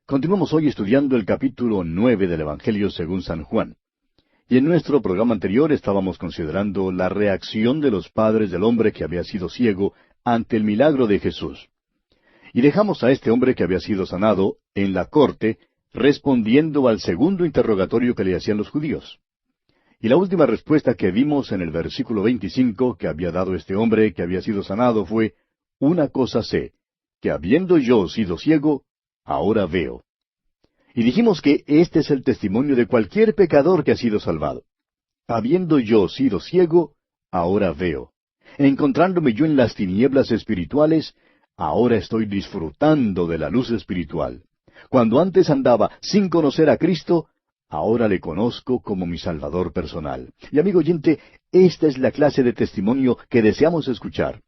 Continuamos hoy estudiando el capítulo 9 del Evangelio según San Juan. Y en nuestro programa anterior estábamos considerando la reacción de los padres del hombre que había sido ciego ante el milagro de Jesús. Y dejamos a este hombre que había sido sanado en la corte, respondiendo al segundo interrogatorio que le hacían los judíos. Y la última respuesta que vimos en el versículo 25 que había dado este hombre que había sido sanado fue: una cosa sé, que habiendo yo sido ciego, ahora veo. Y dijimos que este es el testimonio de cualquier pecador que ha sido salvado. Habiendo yo sido ciego, ahora veo. Encontrándome yo en las tinieblas espirituales, ahora estoy disfrutando de la luz espiritual. Cuando antes andaba sin conocer a Cristo, ahora le conozco como mi Salvador personal. Y amigo oyente, esta es la clase de testimonio que deseamos escuchar.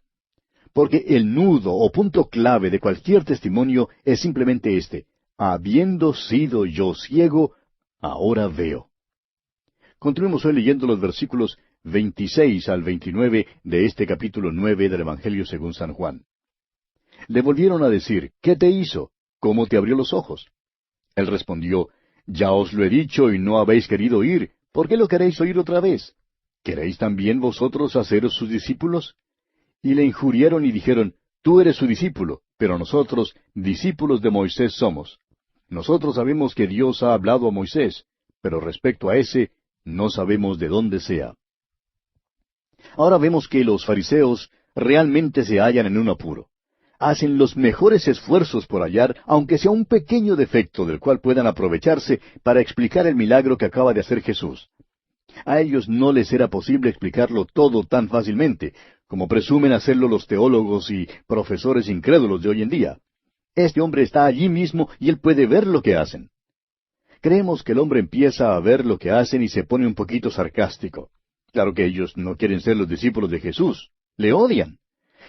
Porque el nudo o punto clave de cualquier testimonio es simplemente este: habiendo sido yo ciego, ahora veo. Continuemos hoy leyendo los versículos 26 al 29 de este capítulo 9 del Evangelio según San Juan. Le volvieron a decir: ¿qué te hizo? ¿Cómo te abrió los ojos? Él respondió: ya os lo he dicho y no habéis querido oír. ¿Por qué lo queréis oír otra vez? ¿Queréis también vosotros haceros sus discípulos? Y le injuriaron y dijeron: tú eres su discípulo, pero nosotros discípulos de Moisés somos. Nosotros sabemos que Dios ha hablado a Moisés, pero respecto a ese, no sabemos de dónde sea. Ahora vemos que los fariseos realmente se hallan en un apuro. Hacen los mejores esfuerzos por hallar, aunque sea un pequeño defecto del cual puedan aprovecharse para explicar el milagro que acaba de hacer Jesús. A ellos no les era posible explicarlo todo tan fácilmente, como presumen hacerlo los teólogos y profesores incrédulos de hoy en día. Este hombre está allí mismo y él puede ver lo que hacen. Creemos que el hombre empieza a ver lo que hacen y se pone un poquito sarcástico. Claro que ellos no quieren ser los discípulos de Jesús, le odian.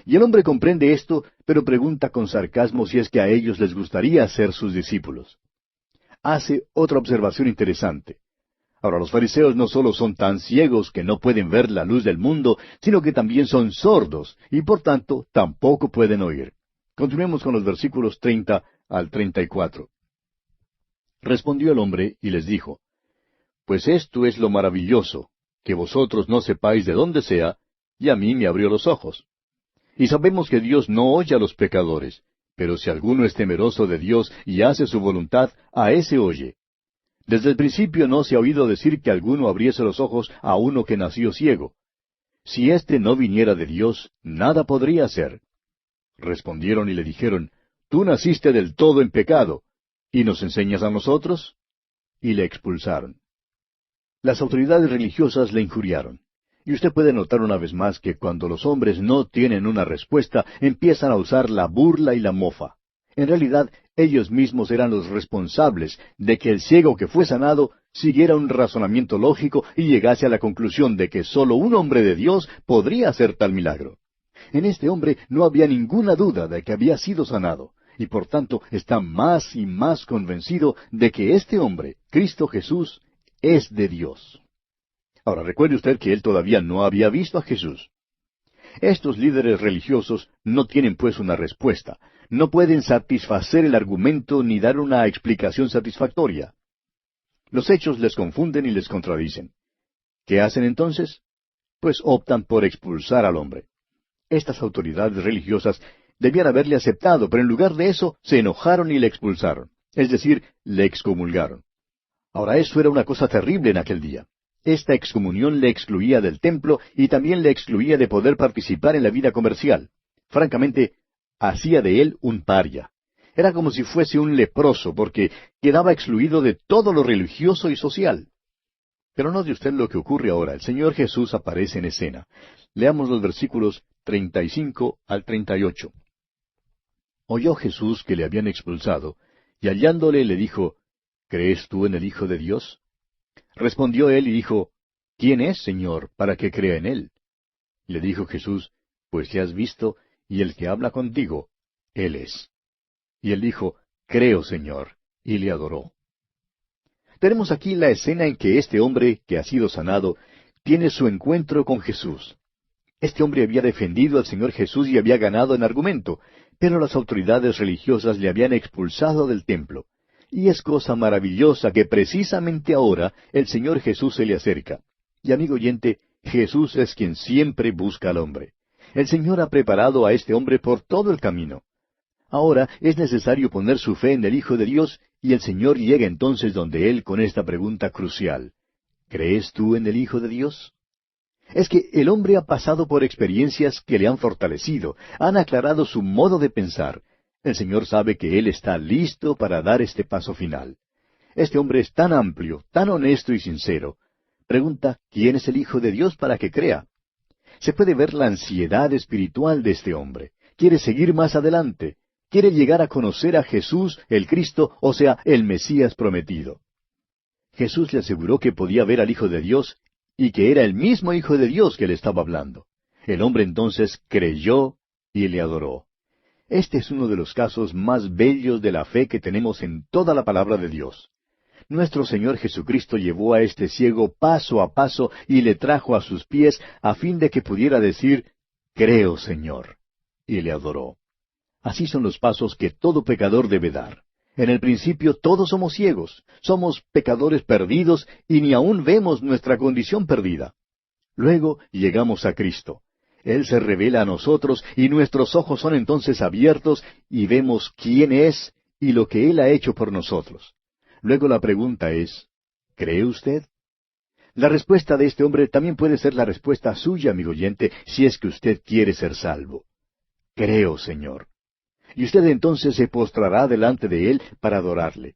Y el hombre comprende esto, pero pregunta con sarcasmo si es que a ellos les gustaría ser sus discípulos. Hace otra observación interesante. Ahora, los fariseos no solo son tan ciegos que no pueden ver la luz del mundo, sino que también son sordos, y por tanto tampoco pueden oír. Continuemos con los versículos 30 al 34. Respondió el hombre y les dijo: pues esto es lo maravilloso, que vosotros no sepáis de dónde sea, y a mí me abrió los ojos. Y sabemos que Dios no oye a los pecadores, pero si alguno es temeroso de Dios y hace su voluntad, a ese oye. Desde el principio no se ha oído decir que alguno abriese los ojos a uno que nació ciego. Si éste no viniera de Dios, nada podría hacer. Respondieron y le dijeron: tú naciste del todo en pecado, ¿y nos enseñas a nosotros? Y le expulsaron. Las autoridades religiosas le injuriaron. Y usted puede notar una vez más que cuando los hombres no tienen una respuesta, empiezan a usar la burla y la mofa. En realidad, ellos mismos eran los responsables de que el ciego que fue sanado siguiera un razonamiento lógico y llegase a la conclusión de que sólo un hombre de Dios podría hacer tal milagro. En este hombre no había ninguna duda de que había sido sanado, y por tanto está más y más convencido de que este hombre, Cristo Jesús, es de Dios. Ahora recuerde usted que él todavía no había visto a Jesús. Estos líderes religiosos no tienen pues una respuesta, no pueden satisfacer el argumento ni dar una explicación satisfactoria. Los hechos les confunden y les contradicen. ¿Qué hacen entonces? Pues optan por expulsar al hombre. Estas autoridades religiosas debían haberle aceptado, pero en lugar de eso se enojaron y le expulsaron, es decir, le excomulgaron. Ahora eso era una cosa terrible en aquel día. Esta excomunión le excluía del templo y también le excluía de poder participar en la vida comercial. Francamente, hacía de él un paria. Era como si fuese un leproso, porque quedaba excluido de todo lo religioso y social. Pero note usted lo que ocurre ahora. El Señor Jesús aparece en escena. Leamos los versículos 35 al 38. Oyó Jesús que le habían expulsado, y hallándole le dijo: ¿crees tú en el Hijo de Dios? Respondió él y dijo: ¿quién es, Señor, para que crea en él? Le dijo Jesús: pues le has visto, y el que habla contigo, él es. Y él dijo: creo, Señor, y le adoró. Tenemos aquí la escena en que este hombre, que ha sido sanado, tiene su encuentro con Jesús. Este hombre había defendido al Señor Jesús y había ganado en argumento, pero las autoridades religiosas le habían expulsado del templo. Y es cosa maravillosa que precisamente ahora el Señor Jesús se le acerca. Y amigo oyente, Jesús es quien siempre busca al hombre. El Señor ha preparado a este hombre por todo el camino. Ahora es necesario poner su fe en el Hijo de Dios, y el Señor llega entonces donde él con esta pregunta crucial. ¿Crees tú en el Hijo de Dios? Es que el hombre ha pasado por experiencias que le han fortalecido, han aclarado su modo de pensar. El Señor sabe que él está listo para dar este paso final. Este hombre es tan amplio, tan honesto y sincero. Pregunta, ¿quién es el Hijo de Dios para que crea? Se puede ver la ansiedad espiritual de este hombre. Quiere seguir más adelante. Quiere llegar a conocer a Jesús, el Cristo, o sea, el Mesías prometido. Jesús le aseguró que podía ver al Hijo de Dios y que era el mismo Hijo de Dios que le estaba hablando. El hombre entonces creyó y le adoró. Este es uno de los casos más bellos de la fe que tenemos en toda la palabra de Dios. Nuestro Señor Jesucristo llevó a este ciego paso a paso y le trajo a sus pies a fin de que pudiera decir, «Creo, Señor», y le adoró. Así son los pasos que todo pecador debe dar. En el principio todos somos ciegos, somos pecadores perdidos y ni aún vemos nuestra condición perdida. Luego llegamos a Cristo. Él se revela a nosotros y nuestros ojos son entonces abiertos y vemos quién es y lo que Él ha hecho por nosotros. Luego la pregunta es, ¿cree usted? La respuesta de este hombre también puede ser la respuesta suya, amigo oyente, si es que usted quiere ser salvo. Creo, Señor. Y usted entonces se postrará delante de Él para adorarle.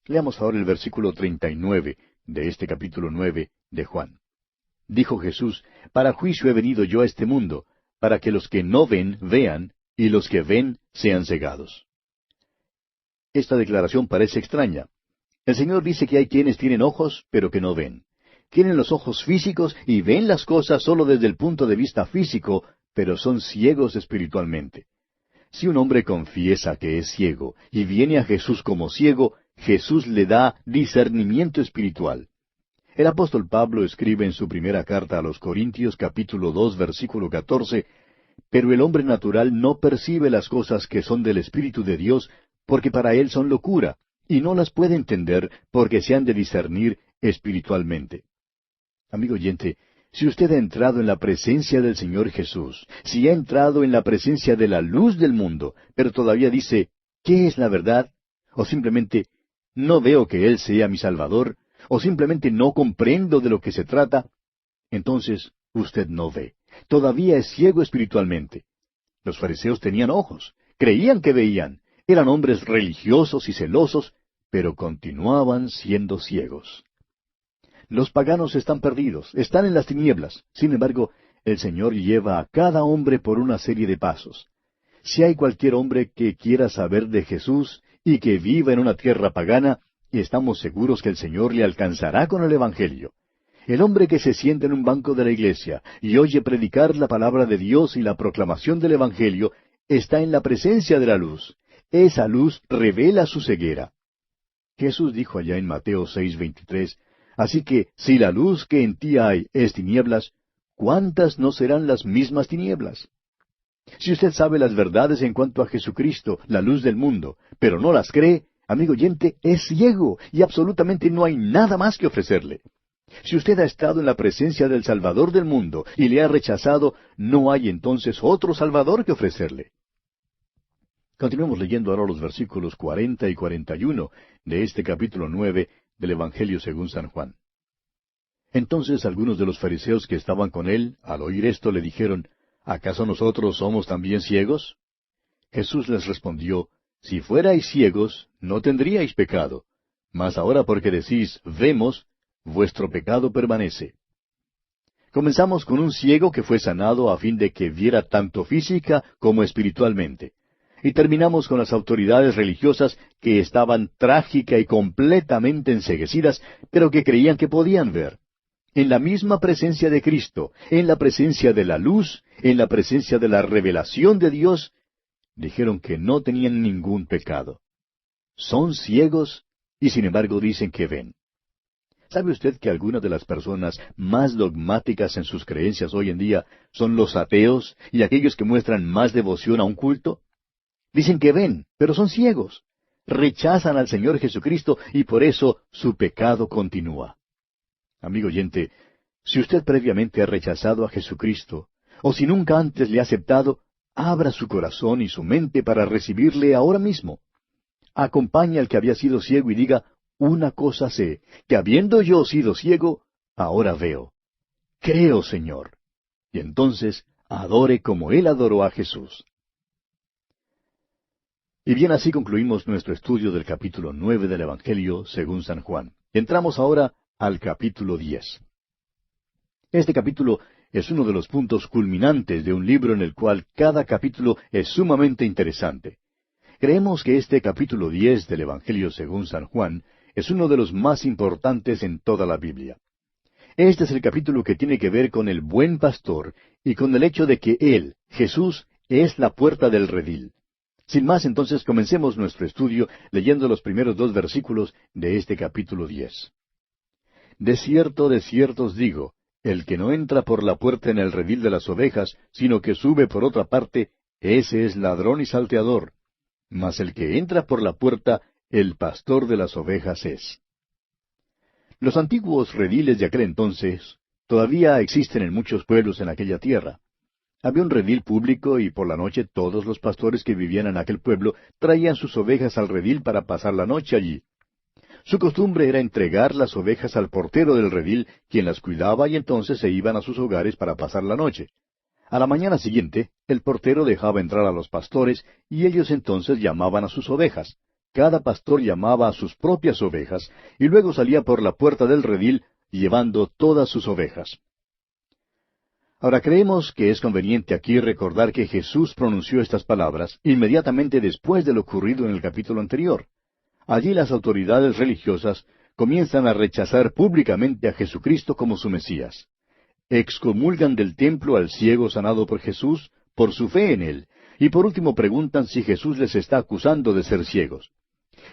Leamos ahora el versículo 39 de este capítulo 9 de Juan. Dijo Jesús, «Para juicio he venido yo a este mundo, para que los que no ven, vean, y los que ven, sean cegados». Esta declaración parece extraña. El Señor dice que hay quienes tienen ojos, pero que no ven. Tienen los ojos físicos y ven las cosas solo desde el punto de vista físico, pero son ciegos espiritualmente. Si un hombre confiesa que es ciego y viene a Jesús como ciego, Jesús le da discernimiento espiritual. El apóstol Pablo escribe en su primera carta a los Corintios capítulo 2 versículo 14, «Pero el hombre natural no percibe las cosas que son del Espíritu de Dios, porque para él son locura, y no las puede entender porque se han de discernir espiritualmente». Amigo oyente, si usted ha entrado en la presencia del Señor Jesús, si ha entrado en la presencia de la luz del mundo, pero todavía dice, ¿qué es la verdad? O simplemente, no veo que Él sea mi Salvador, o simplemente no comprendo de lo que se trata, entonces usted no ve. Todavía es ciego espiritualmente. Los fariseos tenían ojos, creían que veían, eran hombres religiosos y celosos, pero continuaban siendo ciegos. Los paganos están perdidos, están en las tinieblas. Sin embargo, el Señor lleva a cada hombre por una serie de pasos. Si hay cualquier hombre que quiera saber de Jesús y que viva en una tierra pagana, estamos seguros que el Señor le alcanzará con el Evangelio. El hombre que se sienta en un banco de la iglesia y oye predicar la palabra de Dios y la proclamación del Evangelio, está en la presencia de la luz. Esa luz revela su ceguera. Jesús dijo allá en Mateo 6:23, «Así que, si la luz que en ti hay es tinieblas, ¿cuántas no serán las mismas tinieblas?» Si usted sabe las verdades en cuanto a Jesucristo, la luz del mundo, pero no las cree, amigo oyente, es ciego y absolutamente no hay nada más que ofrecerle. Si usted ha estado en la presencia del Salvador del mundo y le ha rechazado, no hay entonces otro Salvador que ofrecerle. Continuemos leyendo ahora los versículos 40 y 41 de este capítulo 9 del Evangelio según San Juan. Entonces algunos de los fariseos que estaban con él, al oír esto, le dijeron, ¿acaso nosotros somos también ciegos? Jesús les respondió, Si fuerais ciegos, no tendríais pecado, mas ahora porque decís, vemos, vuestro pecado permanece. Comenzamos con un ciego que fue sanado a fin de que viera tanto física como espiritualmente. Y terminamos con las autoridades religiosas que estaban trágica y completamente enceguecidas, pero que creían que podían ver. En la misma presencia de Cristo, en la presencia de la luz, en la presencia de la revelación de Dios, dijeron que no tenían ningún pecado. Son ciegos y sin embargo dicen que ven. ¿Sabe usted que algunas de las personas más dogmáticas en sus creencias hoy en día son los ateos y aquellos que muestran más devoción a un culto? Dicen que ven, pero son ciegos. rechazan al Señor Jesucristo y por eso su pecado continúa. Amigo oyente, si usted previamente ha rechazado a Jesucristo, o si nunca antes le ha aceptado, abra su corazón y su mente para recibirle ahora mismo. Acompañe al que había sido ciego y diga, una cosa sé, que habiendo yo sido ciego, ahora veo. Creo, Señor. Y entonces adore como Él adoró a Jesús. Y bien, así concluimos nuestro estudio del capítulo 9 del Evangelio según San Juan. Entramos ahora al capítulo 10. Este capítulo es uno de los puntos culminantes de un libro en el cual cada capítulo es sumamente interesante. Creemos que este capítulo 10 del Evangelio según San Juan es uno de los más importantes en toda la Biblia. Este es el capítulo que tiene que ver con el buen pastor y con el hecho de que Él, Jesús, es la puerta del redil. Sin más, entonces, comencemos nuestro estudio leyendo los primeros 2 versículos de este capítulo 10. De cierto os digo, el que no entra por la puerta en el redil de las ovejas, sino que sube por otra parte, ese es ladrón y salteador. Mas el que entra por la puerta, el pastor de las ovejas es. Los antiguos rediles de aquel entonces todavía existen en muchos pueblos en aquella tierra. Había un redil público y por la noche todos los pastores que vivían en aquel pueblo traían sus ovejas al redil para pasar la noche allí. Su costumbre era entregar las ovejas al portero del redil, quien las cuidaba y entonces se iban a sus hogares para pasar la noche. A la mañana siguiente, el portero dejaba entrar a los pastores y ellos entonces llamaban a sus ovejas. Cada pastor llamaba a sus propias ovejas y luego salía por la puerta del redil llevando todas sus ovejas. Ahora creemos que es conveniente aquí recordar que Jesús pronunció estas palabras inmediatamente después de lo ocurrido en el capítulo anterior. Allí las autoridades religiosas comienzan a rechazar públicamente a Jesucristo como su Mesías. Excomulgan del templo al ciego sanado por Jesús por su fe en Él, y por último preguntan si Jesús les está acusando de ser ciegos.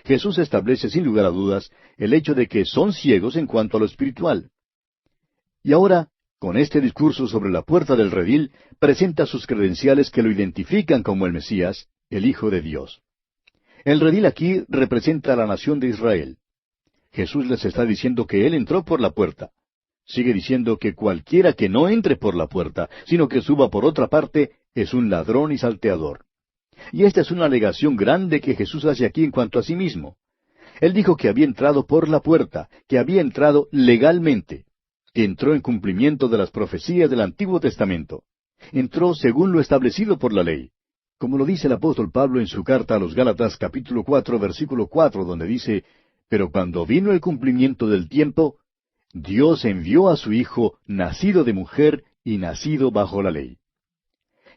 Jesús establece sin lugar a dudas el hecho de que son ciegos en cuanto a lo espiritual. Y ahora, con este discurso sobre la puerta del redil, presenta sus credenciales que lo identifican como el Mesías, el Hijo de Dios. El redil aquí representa a la nación de Israel. Jesús les está diciendo que Él entró por la puerta. Sigue diciendo que cualquiera que no entre por la puerta, sino que suba por otra parte, es un ladrón y salteador. Y esta es una alegación grande que Jesús hace aquí en cuanto a sí mismo. Él dijo que había entrado por la puerta, que había entrado legalmente, que entró en cumplimiento de las profecías del Antiguo Testamento. Entró según lo establecido por la ley. Como lo dice el apóstol Pablo en su carta a los Gálatas capítulo 4, versículo 4, donde dice, «Pero cuando vino el cumplimiento del tiempo, Dios envió a su Hijo, nacido de mujer y nacido bajo la ley».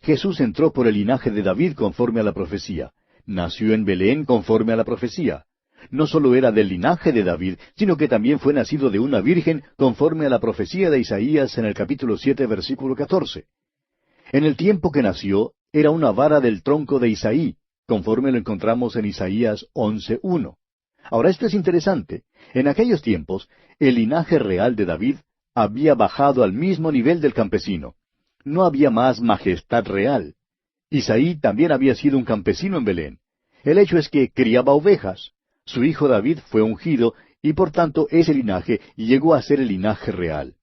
Jesús entró por el linaje de David conforme a la profecía. Nació en Belén conforme a la profecía. No solo era del linaje de David, sino que también fue nacido de una virgen conforme a la profecía de Isaías en el capítulo 7, versículo 14. En el tiempo que nació, era una vara del tronco de Isaí, conforme lo encontramos en Isaías 11:1. Ahora esto es interesante. En aquellos tiempos, el linaje real de David había bajado al mismo nivel del campesino. No había más majestad real. Isaí también había sido un campesino en Belén. El hecho es que criaba ovejas. Su hijo David fue ungido y por tanto ese linaje llegó a ser el linaje real.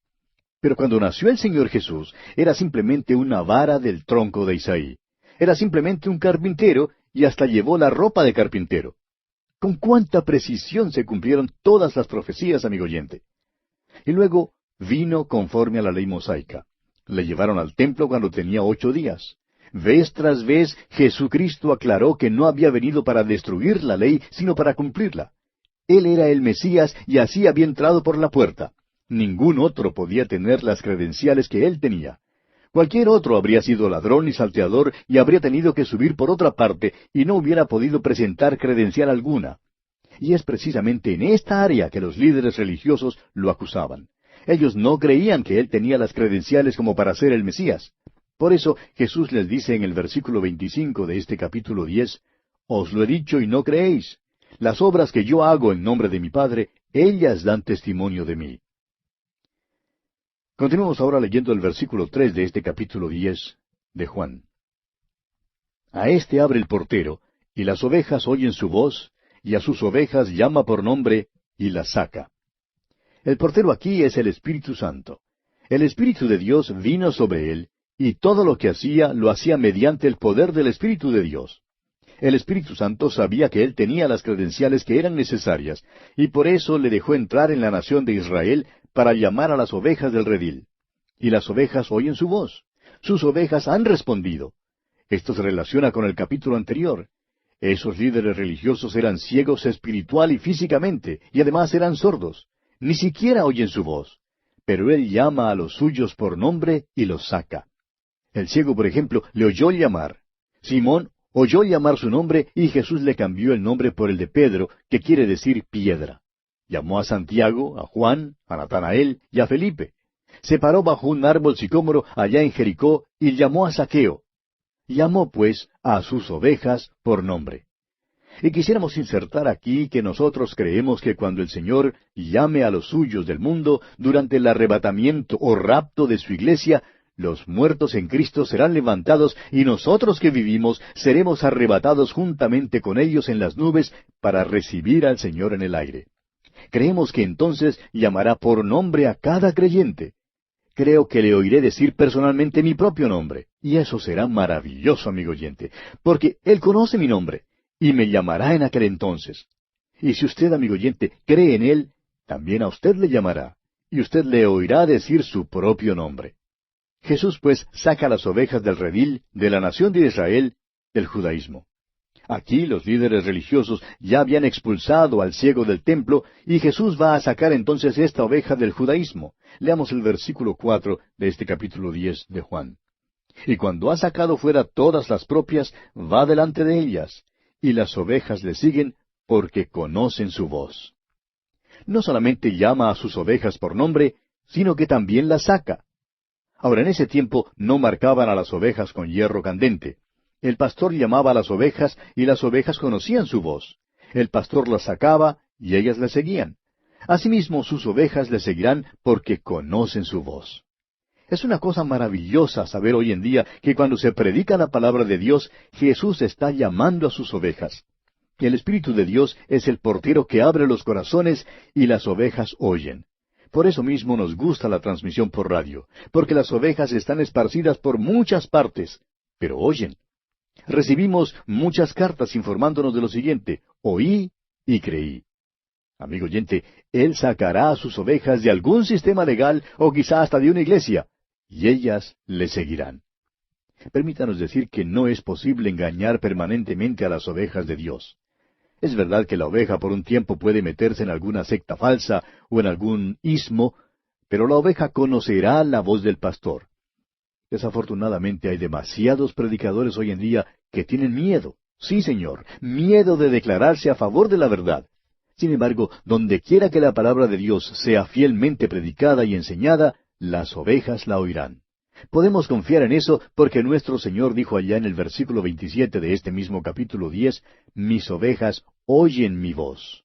Pero cuando nació el Señor Jesús, era simplemente una vara del tronco de Isaí. Era simplemente un carpintero y hasta llevó la ropa de carpintero. Con cuánta precisión se cumplieron todas las profecías, amigo oyente. Y luego vino conforme a la ley mosaica. Le llevaron al templo cuando tenía 8 días. Vez tras vez, Jesucristo aclaró que no había venido para destruir la ley, sino para cumplirla. Él era el Mesías y así había entrado por la puerta. Ningún otro podía tener las credenciales que él tenía. Cualquier otro habría sido ladrón y salteador y habría tenido que subir por otra parte y no hubiera podido presentar credencial alguna. Y es precisamente en esta área que los líderes religiosos lo acusaban. Ellos no creían que él tenía las credenciales como para ser el Mesías. Por eso Jesús les dice en el versículo 25 de este capítulo 10, «Os lo he dicho y no creéis. Las obras que yo hago en nombre de mi Padre, ellas dan testimonio de mí». Continuamos ahora leyendo el versículo 3 de este capítulo 10 de Juan. «A éste abre el portero, y las ovejas oyen su voz, y a sus ovejas llama por nombre y las saca. El portero aquí es el Espíritu Santo. El Espíritu de Dios vino sobre él, y todo lo que hacía lo hacía mediante el poder del Espíritu de Dios. El Espíritu Santo sabía que él tenía las credenciales que eran necesarias, y por eso le dejó entrar en la nación de Israel para llamar a las ovejas del redil. Y las ovejas oyen su voz. Sus ovejas han respondido. Esto se relaciona con el capítulo anterior. Esos líderes religiosos eran ciegos espiritual y físicamente, y además eran sordos. Ni siquiera oyen su voz. Pero él llama a los suyos por nombre y los saca. El ciego, por ejemplo, le oyó llamar. Simón oyó llamar su nombre y Jesús le cambió el nombre por el de Pedro, que quiere decir piedra. Llamó a Santiago, a Juan, a Natanael y a Felipe. Se paró bajo un árbol sicómoro allá en Jericó y llamó a Zaqueo. Llamó, pues, a sus ovejas por nombre. Y quisiéramos insertar aquí que nosotros creemos que cuando el Señor llame a los suyos del mundo durante el arrebatamiento o rapto de su iglesia, los muertos en Cristo serán levantados y nosotros que vivimos seremos arrebatados juntamente con ellos en las nubes para recibir al Señor en el aire. Creemos que entonces llamará por nombre a cada creyente. Creo que le oiré decir personalmente mi propio nombre, y eso será maravilloso, amigo oyente, porque Él conoce mi nombre, y me llamará en aquel entonces. Y si usted, amigo oyente, cree en Él, también a usted le llamará, y usted le oirá decir su propio nombre. Jesús, pues, saca las ovejas del redil, de la nación de Israel, del judaísmo. Aquí los líderes religiosos ya habían expulsado al ciego del templo, y Jesús va a sacar entonces esta oveja del judaísmo. Leamos el versículo 4 de este capítulo 10 de Juan. Y cuando ha sacado fuera todas las propias, va delante de ellas, y las ovejas le siguen porque conocen su voz. No solamente llama a sus ovejas por nombre, sino que también las saca. Ahora, en ese tiempo no marcaban a las ovejas con hierro candente. El pastor llamaba a las ovejas y las ovejas conocían su voz. El pastor las sacaba y ellas le seguían. Asimismo, sus ovejas le seguirán porque conocen su voz. Es una cosa maravillosa saber hoy en día que cuando se predica la palabra de Dios, Jesús está llamando a sus ovejas. El Espíritu de Dios es el portero que abre los corazones y las ovejas oyen. Por eso mismo nos gusta la transmisión por radio, porque las ovejas están esparcidas por muchas partes, pero oyen. Recibimos muchas cartas informándonos de lo siguiente: oí y creí. Amigo oyente, Él sacará a sus ovejas de algún sistema legal o quizá hasta de una iglesia, y ellas le seguirán. Permítanos decir que no es posible engañar permanentemente a las ovejas de Dios. Es verdad que la oveja por un tiempo puede meterse en alguna secta falsa o en algún ismo, pero la oveja conocerá la voz del pastor. Desafortunadamente hay demasiados predicadores hoy en día que tienen miedo. Sí, señor, miedo de declararse a favor de la verdad. Sin embargo, donde quiera que la palabra de Dios sea fielmente predicada y enseñada, las ovejas la oirán. Podemos confiar en eso porque nuestro Señor dijo allá en el versículo 27 de este mismo capítulo 10, mis ovejas oyen mi voz.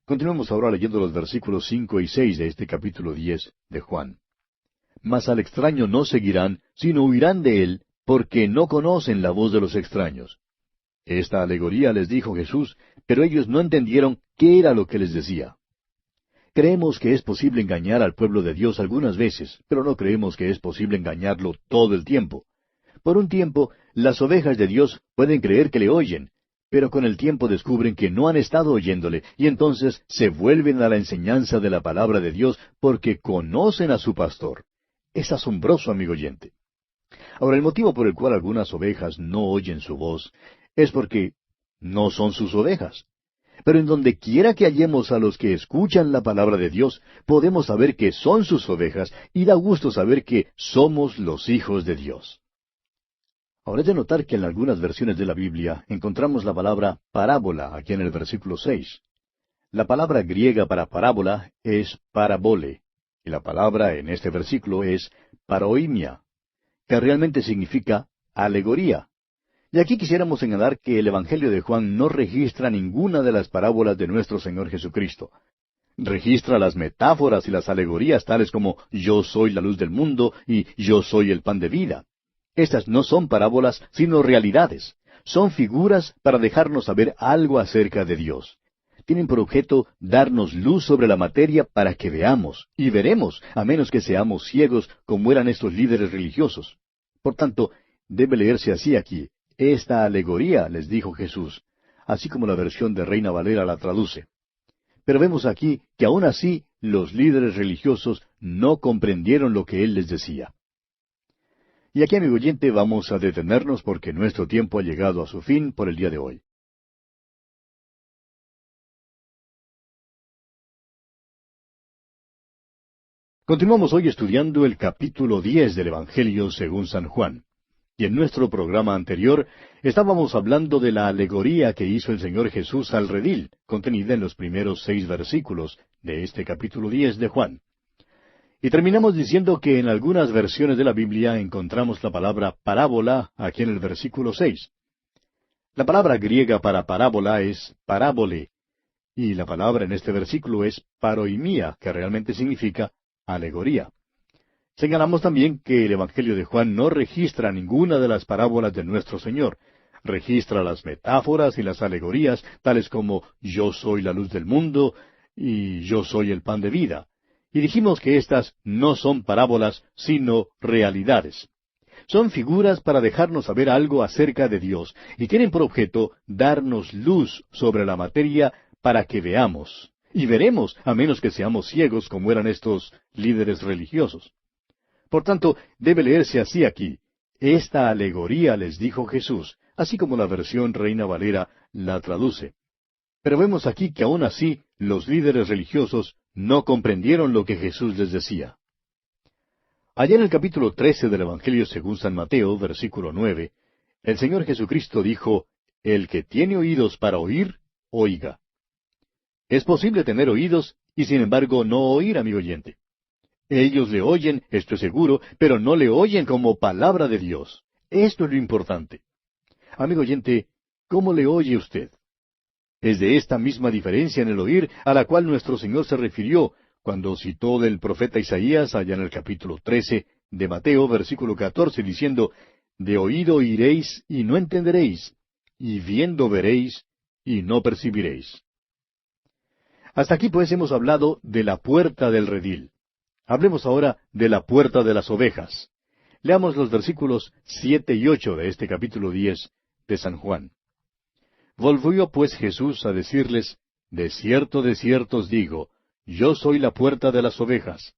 Continuemos ahora leyendo los versículos 5 y 6 de este capítulo 10 de Juan. Mas al extraño no seguirán, sino huirán de él, porque no conocen la voz de los extraños. Esta alegoría les dijo Jesús, pero ellos no entendieron qué era lo que les decía. Creemos que es posible engañar al pueblo de Dios algunas veces, pero no creemos que es posible engañarlo todo el tiempo. Por un tiempo, las ovejas de Dios pueden creer que le oyen, pero con el tiempo descubren que no han estado oyéndole, y entonces se vuelven a la enseñanza de la palabra de Dios porque conocen a su pastor. Es asombroso, amigo oyente. Ahora, el motivo por el cual algunas ovejas no oyen su voz es porque no son sus ovejas. Pero en donde quiera que hallemos a los que escuchan la palabra de Dios, podemos saber que son sus ovejas y da gusto saber que somos los hijos de Dios. Ahora es de notar que en algunas versiones de la Biblia encontramos la palabra parábola aquí en el versículo 6. La palabra griega para parábola es parabole, y la palabra en este versículo es paroimia, que realmente significa alegoría. Y aquí quisiéramos señalar que el Evangelio de Juan no registra ninguna de las parábolas de nuestro Señor Jesucristo. Registra las metáforas y las alegorías tales como yo soy la luz del mundo y yo soy el pan de vida. Estas no son parábolas, sino realidades. Son figuras para dejarnos saber algo acerca de Dios. Tienen por objeto darnos luz sobre la materia para que veamos, y veremos, a menos que seamos ciegos como eran estos líderes religiosos. Por tanto, debe leerse así aquí. Esta alegoría, les dijo Jesús, así como la versión de Reina Valera la traduce. Pero vemos aquí que aún así los líderes religiosos no comprendieron lo que Él les decía. Y aquí, amigo oyente, vamos a detenernos porque nuestro tiempo ha llegado a su fin por el día de hoy. Continuamos hoy estudiando el capítulo 10 del Evangelio según San Juan. Y en nuestro programa anterior estábamos hablando de la alegoría que hizo el Señor Jesús al redil, contenida en los primeros 6 versículos de este capítulo 10 de Juan. Y terminamos diciendo que en algunas versiones de la Biblia encontramos la palabra parábola aquí en el versículo 6. La palabra griega para parábola es parábole, y la palabra en este versículo es paroimía, que realmente significa alegoría. Señalamos también que el Evangelio de Juan no registra ninguna de las parábolas de nuestro Señor. Registra las metáforas y las alegorías, tales como yo soy la luz del mundo y yo soy el pan de vida. Y dijimos que estas no son parábolas, sino realidades. Son figuras para dejarnos saber algo acerca de Dios, y tienen por objeto darnos luz sobre la materia para que veamos. Y veremos, a menos que seamos ciegos como eran estos líderes religiosos. Por tanto, debe leerse así aquí. Esta alegoría les dijo Jesús, así como la versión Reina Valera la traduce. Pero vemos aquí que aún así los líderes religiosos no comprendieron lo que Jesús les decía. Allá en el capítulo 13 del Evangelio según San Mateo, versículo 9, el Señor Jesucristo dijo, El que tiene oídos para oír, oiga. Es posible tener oídos y sin embargo no oír, amigo oyente. Ellos le oyen, esto es seguro, pero no le oyen como palabra de Dios. Esto es lo importante. Amigo oyente, ¿cómo le oye usted? Es de esta misma diferencia en el oír a la cual nuestro Señor se refirió cuando citó del profeta Isaías allá en el capítulo 13 de Mateo, versículo 14, diciendo, De oído oiréis y no entenderéis, y viendo veréis y no percibiréis. Hasta aquí pues hemos hablado de la puerta del redil. Hablemos ahora de la puerta de las ovejas. Leamos los versículos 7 y 8 de este capítulo 10 de San Juan. Volvió pues Jesús a decirles, de cierto os digo, yo soy la puerta de las ovejas.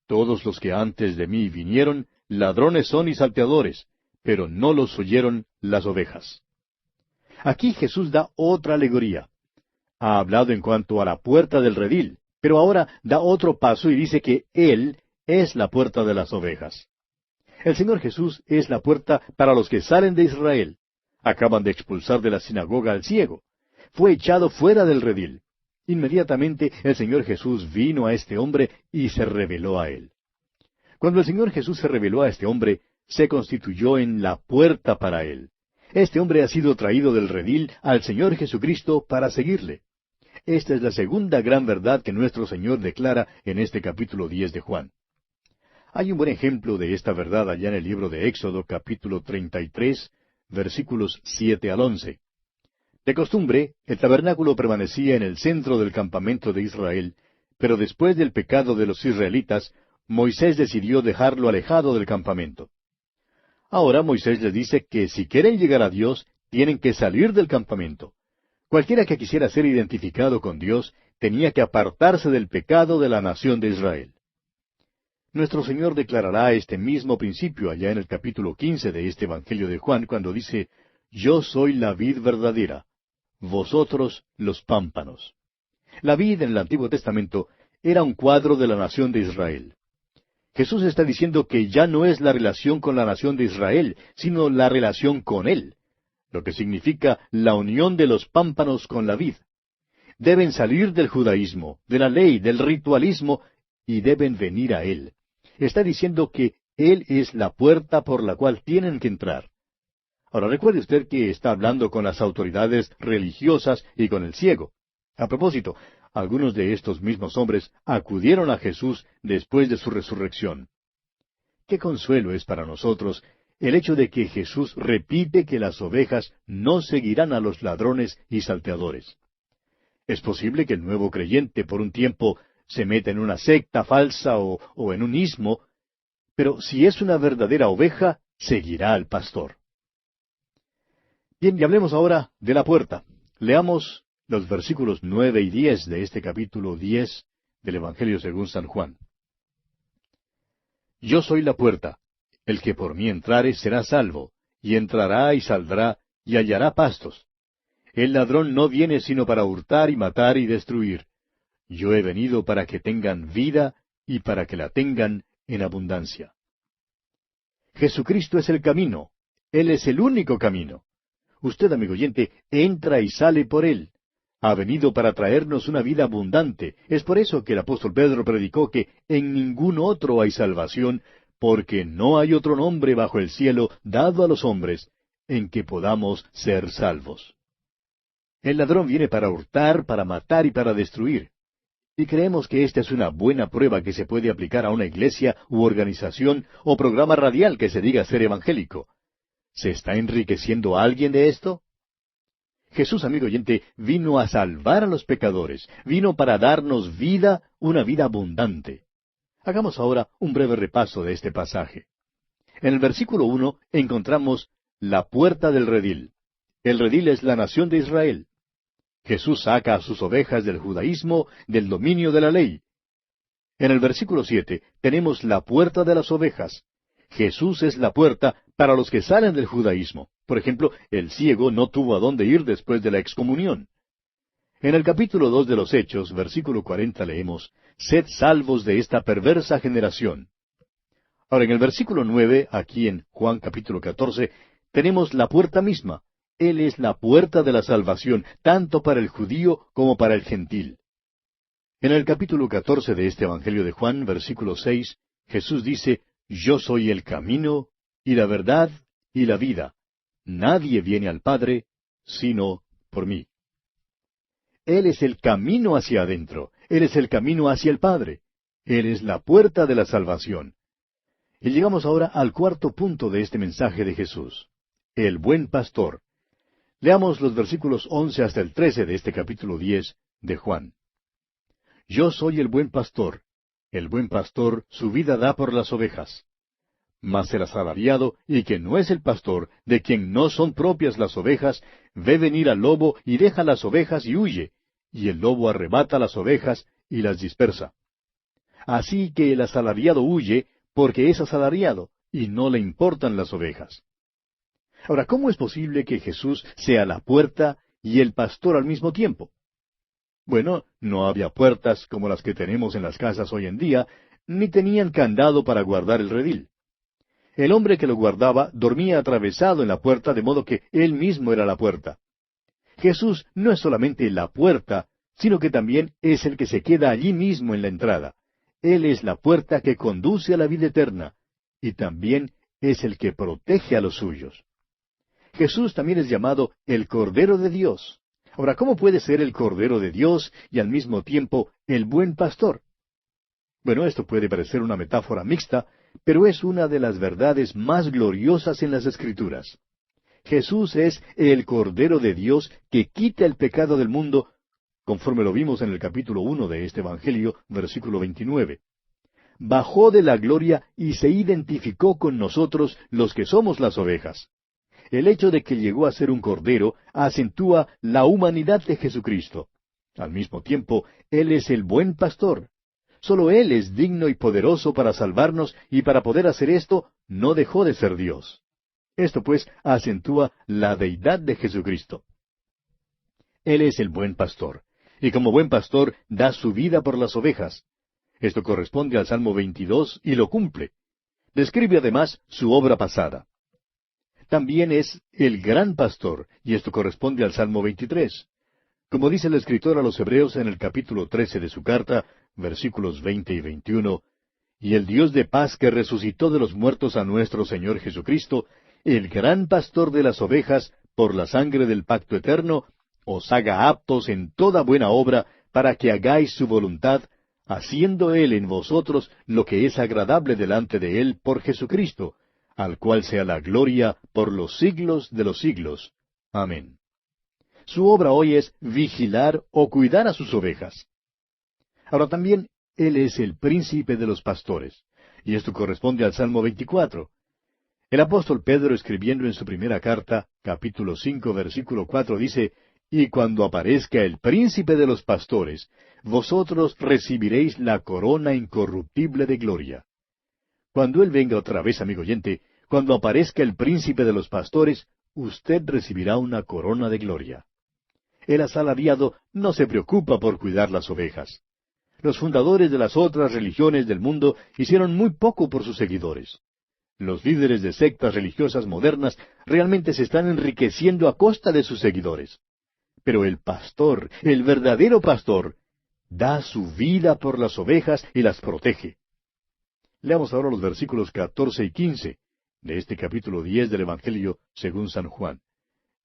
Todos los que antes de mí vinieron, ladrones son y salteadores, pero no los oyeron las ovejas. Aquí Jesús da otra alegoría. Ha hablado en cuanto a la puerta del redil, pero ahora da otro paso y dice que Él es la puerta de las ovejas. El Señor Jesús es la puerta para los que salen de Israel. Acaban de expulsar de la sinagoga al ciego. Fue echado fuera del redil. Inmediatamente el Señor Jesús vino a este hombre y se reveló a él. Cuando el Señor Jesús se reveló a este hombre, se constituyó en la puerta para él. Este hombre ha sido traído del redil al Señor Jesucristo para seguirle. Esta es la segunda gran verdad que nuestro Señor declara en este capítulo 10 de Juan. Hay un buen ejemplo de esta verdad allá en el libro de Éxodo, capítulo 33, versículos 7 al 11. De costumbre, el tabernáculo permanecía en el centro del campamento de Israel, pero después del pecado de los israelitas, Moisés decidió dejarlo alejado del campamento. Ahora Moisés les dice que si quieren llegar a Dios, tienen que salir del campamento. Cualquiera que quisiera ser identificado con Dios, tenía que apartarse del pecado de la nación de Israel. Nuestro Señor declarará este mismo principio allá en el capítulo 15 de este Evangelio de Juan, cuando dice, Yo soy la vid verdadera, vosotros los pámpanos. La vid en el Antiguo Testamento era un cuadro de la nación de Israel. Jesús está diciendo que ya no es la relación con la nación de Israel, sino la relación con Él, lo que significa la unión de los pámpanos con la vid. Deben salir del judaísmo, de la ley, del ritualismo, y deben venir a Él. Está diciendo que Él es la puerta por la cual tienen que entrar. Ahora recuerde usted que está hablando con las autoridades religiosas y con el ciego. A propósito, algunos de estos mismos hombres acudieron a Jesús después de su resurrección. Qué consuelo es para nosotros el hecho de que Jesús repite que las ovejas no seguirán a los ladrones y salteadores. Es posible que el nuevo creyente por un tiempo se meta en una secta falsa o en un ismo, pero si es una verdadera oveja, seguirá al pastor. Bien, y hablemos ahora de la puerta. Leamos los versículos 9 y 10 de este capítulo 10 del Evangelio según San Juan. Yo soy la puerta. El que por mí entrare será salvo, y entrará y saldrá, y hallará pastos. El ladrón no viene sino para hurtar y matar y destruir. Yo he venido para que tengan vida, y para que la tengan en abundancia. Jesucristo es el camino. Él es el único camino. Usted, amigo oyente, entra y sale por Él. Ha venido para traernos una vida abundante. Es por eso que el apóstol Pedro predicó que en ningún otro hay salvación, porque no hay otro nombre bajo el cielo dado a los hombres en que podamos ser salvos. El ladrón viene para hurtar, para matar y para destruir. Y creemos que esta es una buena prueba que se puede aplicar a una iglesia u organización o programa radial que se diga ser evangélico. ¿Se está enriqueciendo alguien de esto? Jesús, amigo oyente, vino a salvar a los pecadores, vino para darnos vida, una vida abundante. Hagamos ahora un breve repaso de este pasaje. En el versículo 1 encontramos la puerta del redil. El redil es la nación de Israel. Jesús saca a sus ovejas del judaísmo, del dominio de la ley. En el versículo 7 tenemos la puerta de las ovejas. Jesús es la puerta para los que salen del judaísmo. Por ejemplo, el ciego no tuvo a dónde ir después de la excomunión. En el capítulo 2 de los Hechos, versículo 40, leemos, «Sed salvos de esta perversa generación». Ahora, en el versículo 9, aquí en Juan capítulo 14, tenemos la puerta misma. Él es la puerta de la salvación, tanto para el judío como para el gentil. En el capítulo 14 de este Evangelio de Juan, versículo 6, Jesús dice, «Yo soy el camino, y la verdad, y la vida. Nadie viene al Padre, sino por mí». Él es el camino hacia adentro. Él es el camino hacia el Padre. Él es la puerta de la salvación. Y llegamos ahora al cuarto punto de este mensaje de Jesús. El buen pastor. Leamos los versículos 11 hasta el 13 de este capítulo 10 de Juan. Yo soy el buen pastor. El buen pastor su vida da por las ovejas. Mas el asalariado, y que no es el pastor, de quien no son propias las ovejas, ve venir al lobo y deja las ovejas y huye, y el lobo arrebata las ovejas y las dispersa. Así que el asalariado huye porque es asalariado, y no le importan las ovejas. Ahora, ¿cómo es posible que Jesús sea la puerta y el pastor al mismo tiempo? Bueno, no había puertas como las que tenemos en las casas hoy en día, ni tenían candado para guardar el redil. El hombre que lo guardaba dormía atravesado en la puerta, de modo que él mismo era la puerta. Jesús no es solamente la puerta, sino que también es el que se queda allí mismo en la entrada. Él es la puerta que conduce a la vida eterna, y también es el que protege a los suyos. Jesús también es llamado el Cordero de Dios. Ahora, ¿cómo puede ser el Cordero de Dios y al mismo tiempo el buen pastor? Bueno, esto puede parecer una metáfora mixta, pero es una de las verdades más gloriosas en las Escrituras. Jesús es el Cordero de Dios que quita el pecado del mundo, conforme lo vimos en el capítulo 1 de este Evangelio, versículo 29. Bajó de la gloria y se identificó con nosotros los que somos las ovejas. El hecho de que llegó a ser un cordero acentúa la humanidad de Jesucristo. Al mismo tiempo, Él es el buen pastor. Solo Él es digno y poderoso para salvarnos, y para poder hacer esto, no dejó de ser Dios. Esto, pues, acentúa la deidad de Jesucristo. Él es el buen pastor, y como buen pastor da su vida por las ovejas. Esto corresponde al Salmo 22 y lo cumple. Describe además su obra pasada. También es el gran pastor, y esto corresponde al Salmo 23. Como dice el escritor a los Hebreos en el capítulo 13 de su carta, versículos 20 y 21, «Y el Dios de paz que resucitó de los muertos a nuestro Señor Jesucristo, el gran pastor de las ovejas, por la sangre del pacto eterno, os haga aptos en toda buena obra, para que hagáis su voluntad, haciendo Él en vosotros lo que es agradable delante de Él por Jesucristo, al cual sea la gloria por los siglos de los siglos. Amén. Su obra hoy es vigilar o cuidar a sus ovejas. Ahora también, Él es el príncipe de los pastores, y esto corresponde al Salmo 24. El apóstol Pedro, escribiendo en su primera carta, capítulo 5, versículo 4, dice, «Y cuando aparezca el príncipe de los pastores, vosotros recibiréis la corona incorruptible de gloria». Cuando Él venga otra vez, amigo oyente, cuando aparezca el príncipe de los pastores, usted recibirá una corona de gloria. El asalariado no se preocupa por cuidar las ovejas. Los fundadores de las otras religiones del mundo hicieron muy poco por sus seguidores. Los líderes de sectas religiosas modernas realmente se están enriqueciendo a costa de sus seguidores. Pero el pastor, el verdadero pastor, da su vida por las ovejas y las protege. Leamos ahora los versículos 14 y 15 de este capítulo 10 del Evangelio según San Juan.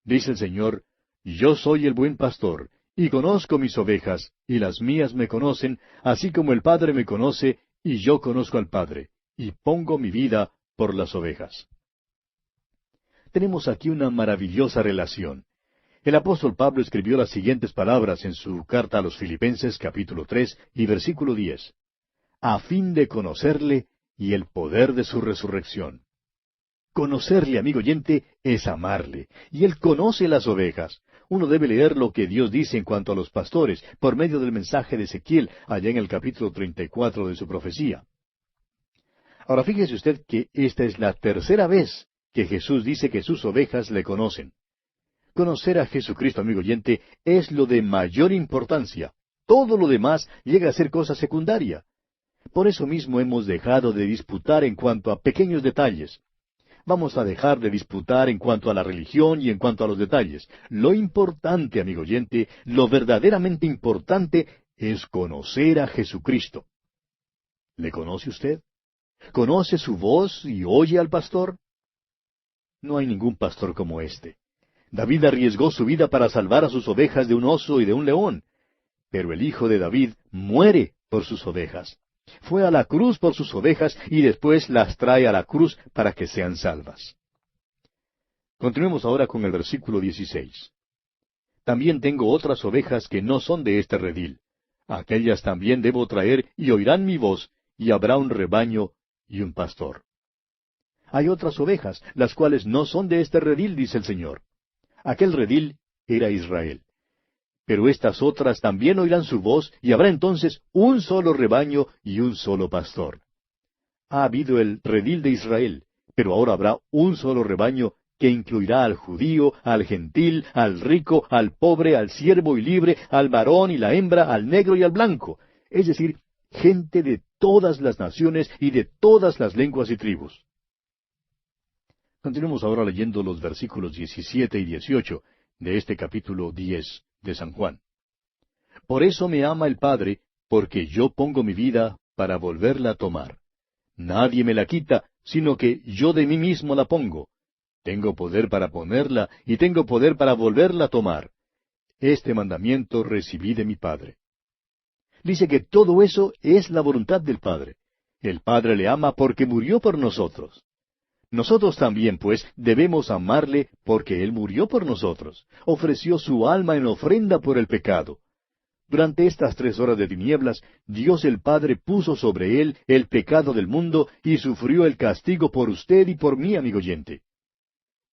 Dice el Señor, «Yo soy el buen pastor, y conozco mis ovejas, y las mías me conocen, así como el Padre me conoce, y yo conozco al Padre, y pongo mi vida por las ovejas». Tenemos aquí una maravillosa relación. El apóstol Pablo escribió las siguientes palabras en su carta a los Filipenses capítulo 3 y versículo 10. «A fin de conocerle y el poder de su resurrección». Conocerle, amigo oyente, es amarle, y Él conoce las ovejas. Uno debe leer lo que Dios dice en cuanto a los pastores, por medio del mensaje de Ezequiel, allá en el capítulo 34 de su profecía. Ahora fíjese usted que esta es la tercera vez que Jesús dice que sus ovejas le conocen. Conocer a Jesucristo, amigo oyente, es lo de mayor importancia. Todo lo demás llega a ser cosa secundaria. Por eso mismo hemos dejado de disputar en cuanto a pequeños detalles. Vamos a dejar de disputar en cuanto a la religión y en cuanto a los detalles. Lo importante, amigo oyente, lo verdaderamente importante es conocer a Jesucristo. ¿Le conoce usted? ¿Conoce su voz y oye al pastor? No hay ningún pastor como este. David arriesgó su vida para salvar a sus ovejas de un oso y de un león. Pero el hijo de David muere por sus ovejas. Fue a la cruz por sus ovejas y después las trae a la cruz para que sean salvas. Continuemos ahora con el versículo 16. También tengo otras ovejas que no son de este redil. Aquellas también debo traer y oirán mi voz, y habrá un rebaño y un pastor. Hay otras ovejas, las cuales no son de este redil, dice el Señor. Aquel redil era Israel. Pero estas otras también oirán su voz, y habrá entonces un solo rebaño y un solo pastor. Ha habido el redil de Israel, pero ahora habrá un solo rebaño que incluirá al judío, al gentil, al rico, al pobre, al siervo y libre, al varón y la hembra, al negro y al blanco, es decir, gente de todas las naciones y de todas las lenguas y tribus. Continuemos ahora leyendo los versículos 17 y 18 de este capítulo 10 de San Juan. Por eso me ama el Padre, porque yo pongo mi vida para volverla a tomar. Nadie me la quita, sino que yo de mí mismo la pongo. Tengo poder para ponerla y tengo poder para volverla a tomar. Este mandamiento recibí de mi Padre. Dice que todo eso es la voluntad del Padre. El Padre le ama porque murió por nosotros. Nosotros también, pues, debemos amarle porque Él murió por nosotros. Ofreció su alma en ofrenda por el pecado. Durante estas 3 horas de tinieblas, Dios el Padre puso sobre Él el pecado del mundo y sufrió el castigo por usted y por mí, amigo oyente.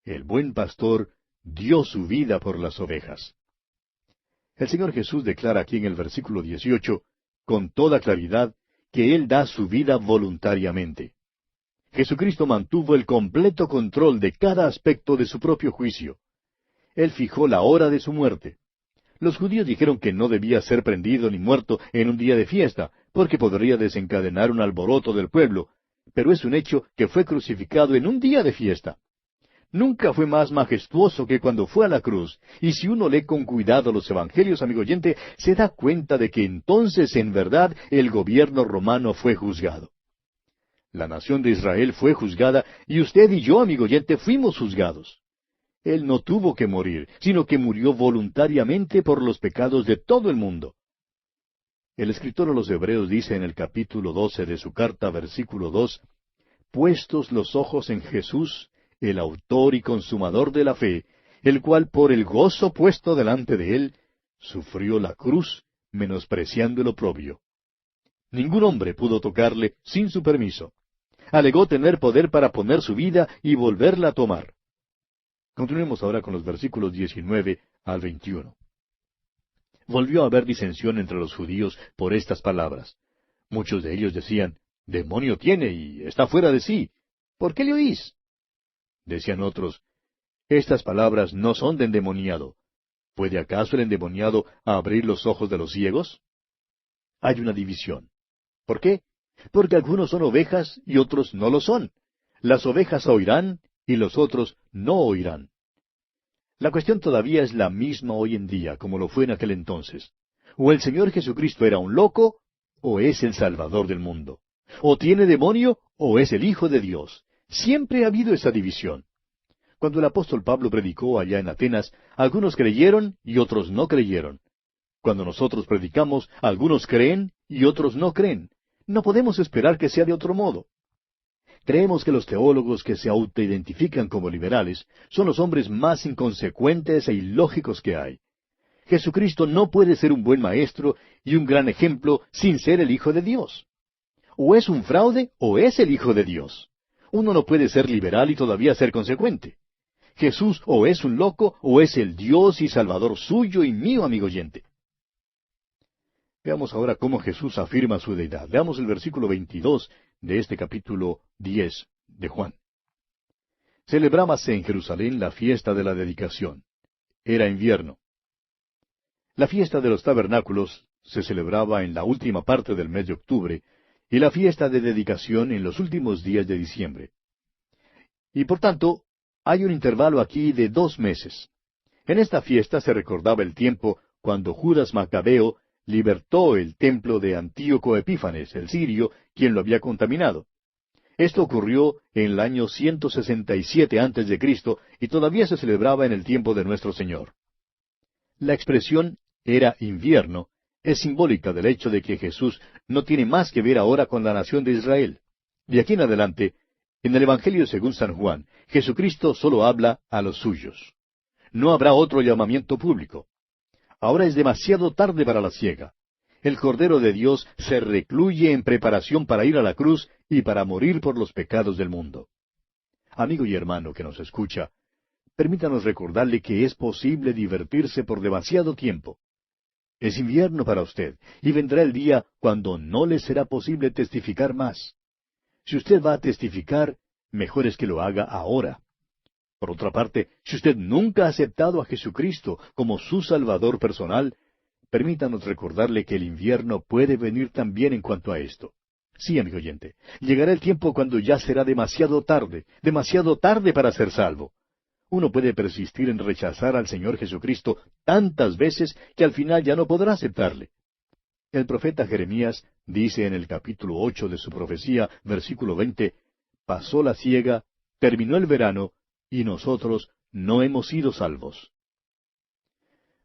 El buen pastor dio su vida por las ovejas. El Señor Jesús declara aquí en el versículo 18, con toda claridad, que Él da su vida voluntariamente. Jesucristo mantuvo el completo control de cada aspecto de su propio juicio. Él fijó la hora de su muerte. Los judíos dijeron que no debía ser prendido ni muerto en un día de fiesta, porque podría desencadenar un alboroto del pueblo, pero es un hecho que fue crucificado en un día de fiesta. Nunca fue más majestuoso que cuando fue a la cruz, y si uno lee con cuidado los evangelios, amigo oyente, se da cuenta de que entonces en verdad el gobierno romano fue juzgado. La nación de Israel fue juzgada, y usted y yo, amigo oyente, fuimos juzgados. Él no tuvo que morir, sino que murió voluntariamente por los pecados de todo el mundo. El escritor a los Hebreos dice en el capítulo 12 de su carta, versículo 2, puestos los ojos en Jesús, el autor y consumador de la fe, el cual por el gozo puesto delante de él, sufrió la cruz, menospreciando el oprobio. Ningún hombre pudo tocarle sin su permiso. Alegó tener poder para poner su vida y volverla a tomar. Continuemos ahora con los versículos 19 al 21. Volvió a haber disensión entre los judíos por estas palabras. Muchos de ellos decían, «Demonio tiene y está fuera de sí. ¿Por qué le oís?» Decían otros, «Estas palabras no son de endemoniado. ¿Puede acaso el endemoniado abrir los ojos de los ciegos?» Hay una división. ¿Por qué? Porque algunos son ovejas y otros no lo son. Las ovejas oirán y los otros no oirán. La cuestión todavía es la misma hoy en día, como lo fue en aquel entonces. O el Señor Jesucristo era un loco, o es el Salvador del mundo. O tiene demonio, o es el Hijo de Dios. Siempre ha habido esa división. Cuando el apóstol Pablo predicó allá en Atenas, algunos creyeron y otros no creyeron. Cuando nosotros predicamos, algunos creen y otros no creen. No podemos esperar que sea de otro modo. Creemos que los teólogos que se autoidentifican como liberales son los hombres más inconsecuentes e ilógicos que hay. Jesucristo no puede ser un buen maestro y un gran ejemplo sin ser el Hijo de Dios. O es un fraude o es el Hijo de Dios. Uno no puede ser liberal y todavía ser consecuente. Jesús o es un loco o es el Dios y Salvador suyo y mío, amigo oyente. Veamos ahora cómo Jesús afirma su deidad. Veamos el versículo 22 de este capítulo 10 de Juan. Celebrábase en Jerusalén la fiesta de la dedicación. Era invierno. La fiesta de los tabernáculos se celebraba en la última parte del mes de octubre y la fiesta de dedicación en los últimos días de diciembre. Y por tanto, hay un intervalo aquí de 2 meses. En esta fiesta se recordaba el tiempo cuando Judas Macabeo libertó el templo de Antíoco Epífanes, el sirio, quien lo había contaminado. Esto ocurrió en el año 167 antes de Cristo y todavía se celebraba en el tiempo de nuestro Señor. La expresión «era invierno» es simbólica del hecho de que Jesús no tiene más que ver ahora con la nación de Israel. De aquí en adelante, en el Evangelio según San Juan, Jesucristo solo habla a los suyos. No habrá otro llamamiento público. Ahora es demasiado tarde para la siega. El Cordero de Dios se recluye en preparación para ir a la cruz y para morir por los pecados del mundo. Amigo y hermano que nos escucha, permítanos recordarle que es posible divertirse por demasiado tiempo. Es invierno para usted, y vendrá el día cuando no le será posible testificar más. Si usted va a testificar, mejor es que lo haga ahora. Por otra parte, si usted nunca ha aceptado a Jesucristo como su Salvador personal, permítanos recordarle que el invierno puede venir también en cuanto a esto. Sí, amigo oyente, llegará el tiempo cuando ya será demasiado tarde para ser salvo. Uno puede persistir en rechazar al Señor Jesucristo tantas veces que al final ya no podrá aceptarle. El profeta Jeremías dice en el capítulo 8 de su profecía, versículo 20, «Pasó la siega, terminó el verano, y nosotros no hemos sido salvos».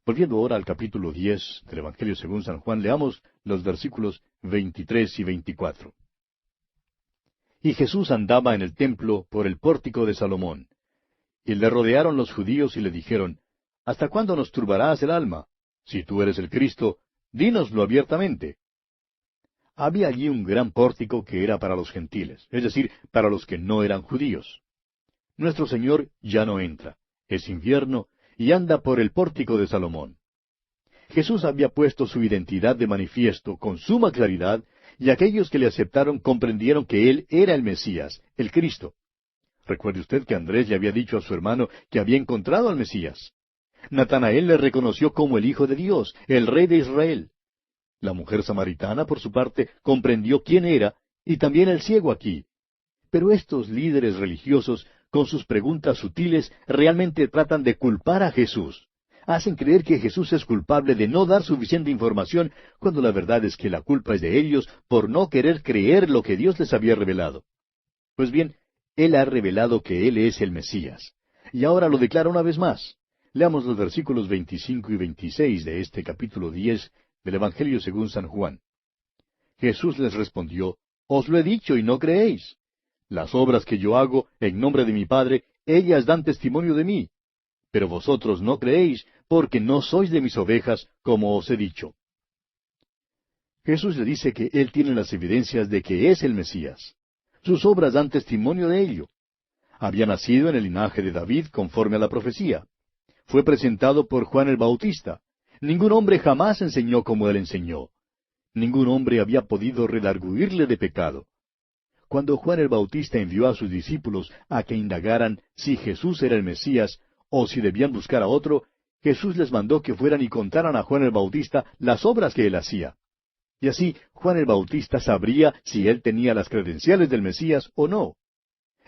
Volviendo ahora al capítulo 10 del Evangelio según San Juan, leamos los versículos 23 y 24. «Y Jesús andaba en el templo por el pórtico de Salomón. Y le rodearon los judíos y le dijeron, ¿Hasta cuándo nos turbarás el alma? Si tú eres el Cristo, dínoslo abiertamente. Había allí un gran pórtico que era para los gentiles, es decir, para los que no eran judíos. Nuestro Señor ya no entra, es invierno, y anda por el pórtico de Salomón. Jesús había puesto su identidad de manifiesto con suma claridad, y aquellos que le aceptaron comprendieron que Él era el Mesías, el Cristo. Recuerde usted que Andrés le había dicho a su hermano que había encontrado al Mesías. Natanael le reconoció como el Hijo de Dios, el Rey de Israel. La mujer samaritana, por su parte, comprendió quién era, y también el ciego aquí. Pero estos líderes religiosos, con sus preguntas sutiles, realmente tratan de culpar a Jesús. Hacen creer que Jesús es culpable de no dar suficiente información, cuando la verdad es que la culpa es de ellos por no querer creer lo que Dios les había revelado. Pues bien, Él ha revelado que Él es el Mesías. Y ahora lo declara una vez más. Leamos los versículos 25 y 26 de este capítulo 10 del Evangelio según San Juan. Jesús les respondió, «Os lo he dicho y no creéis. Las obras que yo hago en nombre de mi Padre, ellas dan testimonio de mí. Pero vosotros no creéis, porque no sois de mis ovejas, como os he dicho. Jesús le dice que Él tiene las evidencias de que es el Mesías. Sus obras dan testimonio de ello. Había nacido en el linaje de David conforme a la profecía. Fue presentado por Juan el Bautista. Ningún hombre jamás enseñó como Él enseñó. Ningún hombre había podido redarguirle de pecado. Cuando Juan el Bautista envió a sus discípulos a que indagaran si Jesús era el Mesías o si debían buscar a otro, Jesús les mandó que fueran y contaran a Juan el Bautista las obras que él hacía. Y así Juan el Bautista sabría si él tenía las credenciales del Mesías o no.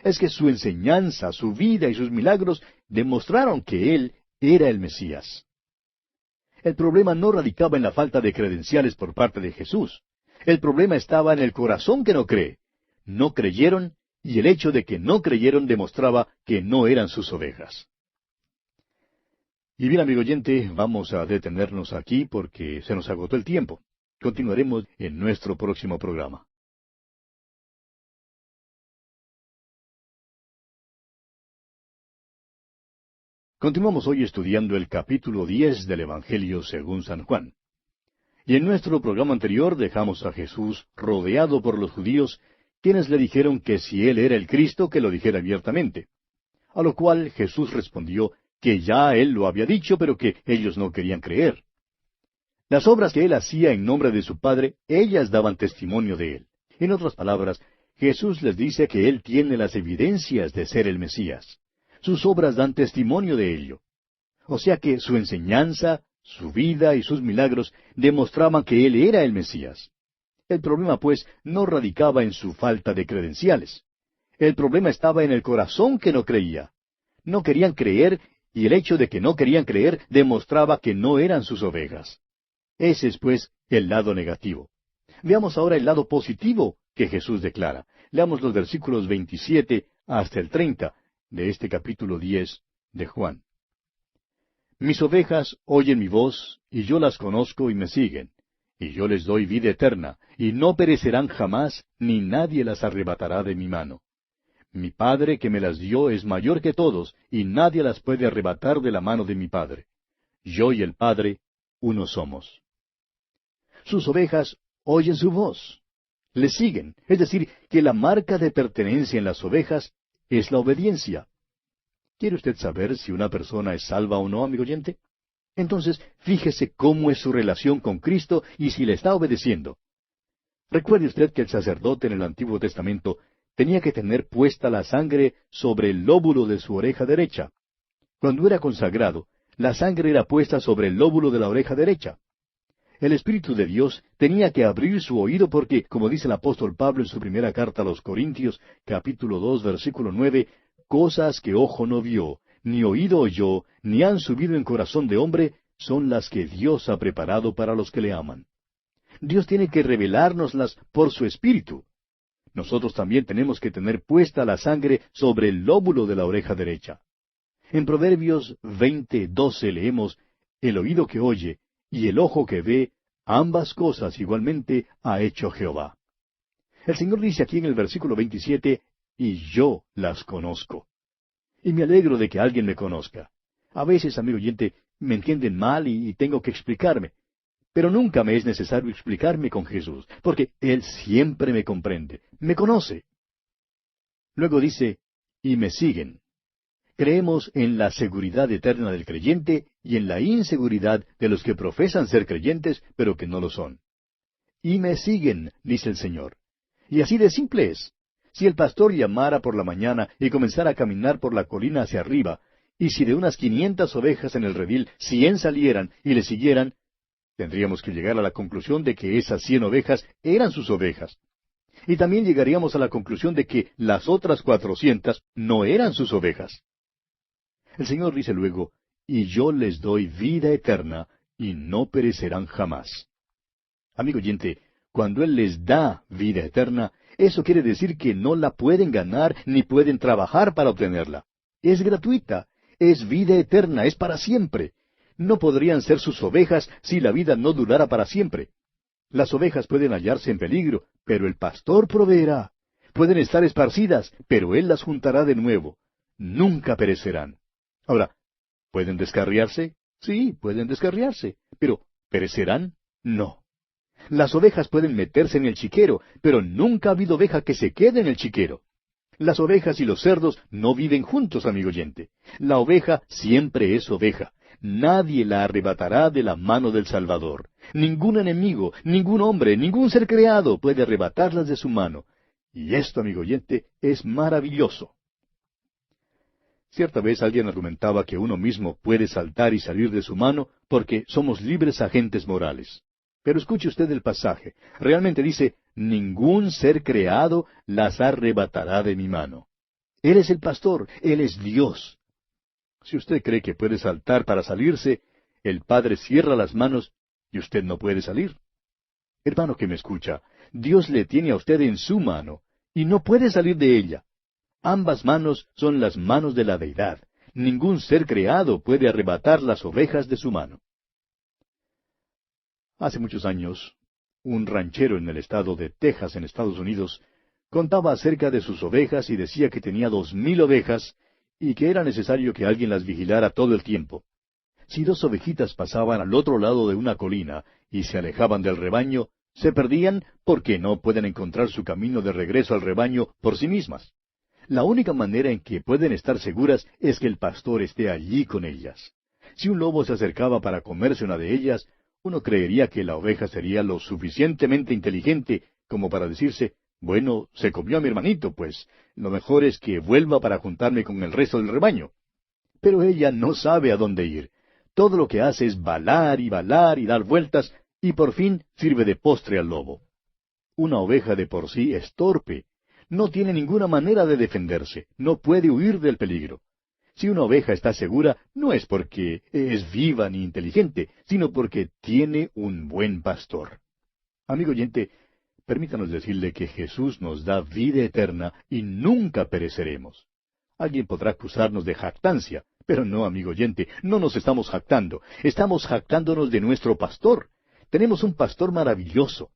Es que su enseñanza, su vida y sus milagros demostraron que él era el Mesías. El problema no radicaba en la falta de credenciales por parte de Jesús. El problema estaba en el corazón que no cree. No creyeron, y el hecho de que no creyeron demostraba que no eran sus ovejas. Y bien, amigo oyente, vamos a detenernos aquí porque se nos agotó el tiempo. Continuaremos en nuestro próximo programa. Continuamos hoy estudiando el capítulo 10 del Evangelio según San Juan. Y en nuestro programa anterior dejamos a Jesús rodeado por los judíos, quienes le dijeron que si Él era el Cristo, que lo dijera abiertamente. A lo cual Jesús respondió que ya Él lo había dicho, pero que ellos no querían creer. Las obras que Él hacía en nombre de su Padre, ellas daban testimonio de Él. En otras palabras, Jesús les dice que Él tiene las evidencias de ser el Mesías. Sus obras dan testimonio de ello. O sea que su enseñanza, su vida y sus milagros demostraban que Él era el Mesías. El problema, pues, no radicaba en su falta de credenciales. El problema estaba en el corazón que no creía. No querían creer, y el hecho de que no querían creer demostraba que no eran sus ovejas. Ese es, pues, el lado negativo. Veamos ahora el lado positivo que Jesús declara. Leamos los versículos 27 hasta el 30 de este capítulo 10 de Juan. Mis ovejas oyen mi voz, y yo las conozco y me siguen. Y yo les doy vida eterna, y no perecerán jamás, ni nadie las arrebatará de mi mano. Mi Padre que me las dio es mayor que todos, y nadie las puede arrebatar de la mano de mi Padre. Yo y el Padre, uno somos. Sus ovejas oyen su voz. Le siguen, es decir, que la marca de pertenencia en las ovejas es la obediencia. ¿Quiere usted saber si una persona es salva o no, amigo oyente? Entonces, fíjese cómo es su relación con Cristo y si le está obedeciendo. Recuerde usted que el sacerdote en el Antiguo Testamento tenía que tener puesta la sangre sobre el lóbulo de su oreja derecha. Cuando era consagrado, la sangre era puesta sobre el lóbulo de la oreja derecha. El Espíritu de Dios tenía que abrir su oído porque, como dice el apóstol Pablo en su primera carta a los Corintios, capítulo 2, versículo 9, cosas que ojo no vio, ni oído oyó, ni han subido en corazón de hombre, son las que Dios ha preparado para los que le aman. Dios tiene que revelárnoslas por su Espíritu. Nosotros también tenemos que tener puesta la sangre sobre el lóbulo de la oreja derecha. En Proverbios 20:12 leemos, el oído que oye y el ojo que ve, ambas cosas igualmente ha hecho Jehová. El Señor dice aquí en el versículo 27, y yo las conozco. Y me alegro de que alguien me conozca. A veces, amigo oyente, me entienden mal y tengo que explicarme. Pero nunca me es necesario explicarme con Jesús, porque Él siempre me comprende, me conoce. Luego dice, y me siguen. Creemos en la seguridad eterna del creyente y en la inseguridad de los que profesan ser creyentes, pero que no lo son. Y me siguen, dice el Señor. Y así de simple es. Si el pastor llamara por la mañana y comenzara a caminar por la colina hacia arriba, y si de unas 500 ovejas en el redil 100 salieran y le siguieran, tendríamos que llegar a la conclusión de que esas 100 ovejas eran sus ovejas. Y también llegaríamos a la conclusión de que las otras 400 no eran sus ovejas. El Señor dice luego, y yo les doy vida eterna, y no perecerán jamás. Amigo oyente, cuando Él les da vida eterna, eso quiere decir que no la pueden ganar ni pueden trabajar para obtenerla. Es gratuita, es vida eterna, es para siempre. No podrían ser sus ovejas si la vida no durara para siempre. Las ovejas pueden hallarse en peligro, pero el pastor proveerá. pueden estar esparcidas, pero Él las juntará de nuevo. Nunca perecerán. Ahora, ¿pueden descarriarse? Sí, pueden descarriarse. Pero, ¿perecerán? No. Las ovejas pueden meterse en el chiquero, pero nunca ha habido oveja que se quede en el chiquero. Las ovejas y los cerdos no viven juntos, amigo oyente. La oveja siempre es oveja. Nadie la arrebatará de la mano del Salvador. Ningún enemigo, ningún hombre, ningún ser creado puede arrebatarlas de su mano. Y esto, amigo oyente, es maravilloso. Cierta vez alguien argumentaba que uno mismo puede saltar y salir de su mano porque somos libres agentes morales. Pero escuche usted el pasaje. Realmente dice, ningún ser creado las arrebatará de mi mano. Él es el pastor, Él es Dios. Si usted cree que puede saltar para salirse, el Padre cierra las manos y usted no puede salir. Hermano que me escucha, Dios le tiene a usted en su mano y no puede salir de ella. Ambas manos son las manos de la Deidad. Ningún ser creado puede arrebatar las ovejas de su mano. Hace muchos años, un ranchero en el estado de Texas, en Estados Unidos, contaba acerca de sus ovejas y decía que tenía 2,000 ovejas y que era necesario que alguien las vigilara todo el tiempo. Si 2 ovejitas pasaban al otro lado de una colina y se alejaban del rebaño, se perdían porque no pueden encontrar su camino de regreso al rebaño por sí mismas. La única manera en que pueden estar seguras es que el pastor esté allí con ellas. Si un lobo se acercaba para comerse una de ellas, uno creería que la oveja sería lo suficientemente inteligente como para decirse, bueno, se comió a mi hermanito, pues lo mejor es que vuelva para juntarme con el resto del rebaño. Pero ella no sabe a dónde ir. Todo lo que hace es balar y dar vueltas, y por fin sirve de postre al lobo. Una oveja de por sí es torpe. No tiene ninguna manera de defenderse, no puede huir del peligro. Si una oveja está segura, no es porque es viva ni inteligente, sino porque tiene un buen pastor. Amigo oyente, permítanos decirle que Jesús nos da vida eterna y nunca pereceremos. Alguien podrá acusarnos de jactancia, pero no, amigo oyente, no nos estamos jactando, estamos jactándonos de nuestro pastor. Tenemos un pastor maravilloso.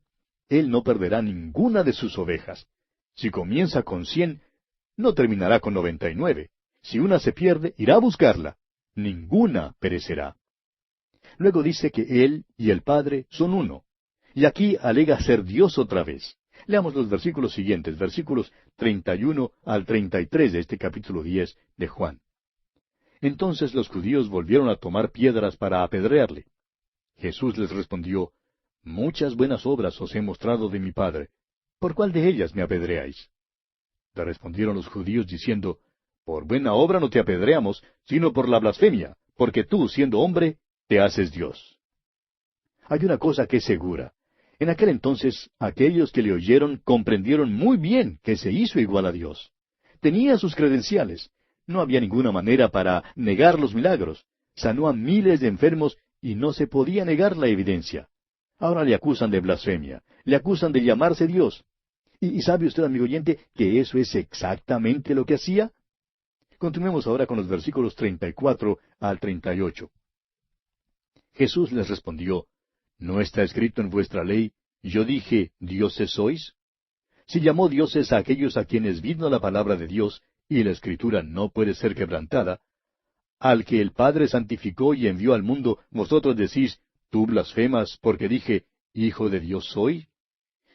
Él no perderá ninguna de sus ovejas. Si comienza con 100, no terminará con 99. Si una se pierde, irá a buscarla. Ninguna perecerá. Luego dice que Él y el Padre son uno. Y aquí alega ser Dios otra vez. Leamos los versículos siguientes, versículos 31 al 33 de este capítulo 10 de Juan. Entonces los judíos volvieron a tomar piedras para apedrearle. Jesús les respondió, Muchas buenas obras os he mostrado de mi Padre. ¿Por cuál de ellas me apedreáis? Le respondieron los judíos diciendo, Por buena obra no te apedreamos, sino por la blasfemia, porque tú, siendo hombre, te haces Dios. Hay una cosa que es segura. En aquel entonces, aquellos que le oyeron comprendieron muy bien que se hizo igual a Dios. Tenía sus credenciales. No había ninguna manera para negar los milagros. Sanó a miles de enfermos y no se podía negar la evidencia. Ahora le acusan de blasfemia, le acusan de llamarse Dios. ¿Y sabe usted, amigo oyente, que eso es exactamente lo que hacía? Continuemos ahora con los versículos 34 al 38. Jesús les respondió, ¿No está escrito en vuestra ley, yo dije, dioses sois? Si llamó dioses a aquellos a quienes vino la palabra de Dios, y la Escritura no puede ser quebrantada, al que el Padre santificó y envió al mundo, vosotros decís, tú blasfemas, porque dije, Hijo de Dios soy.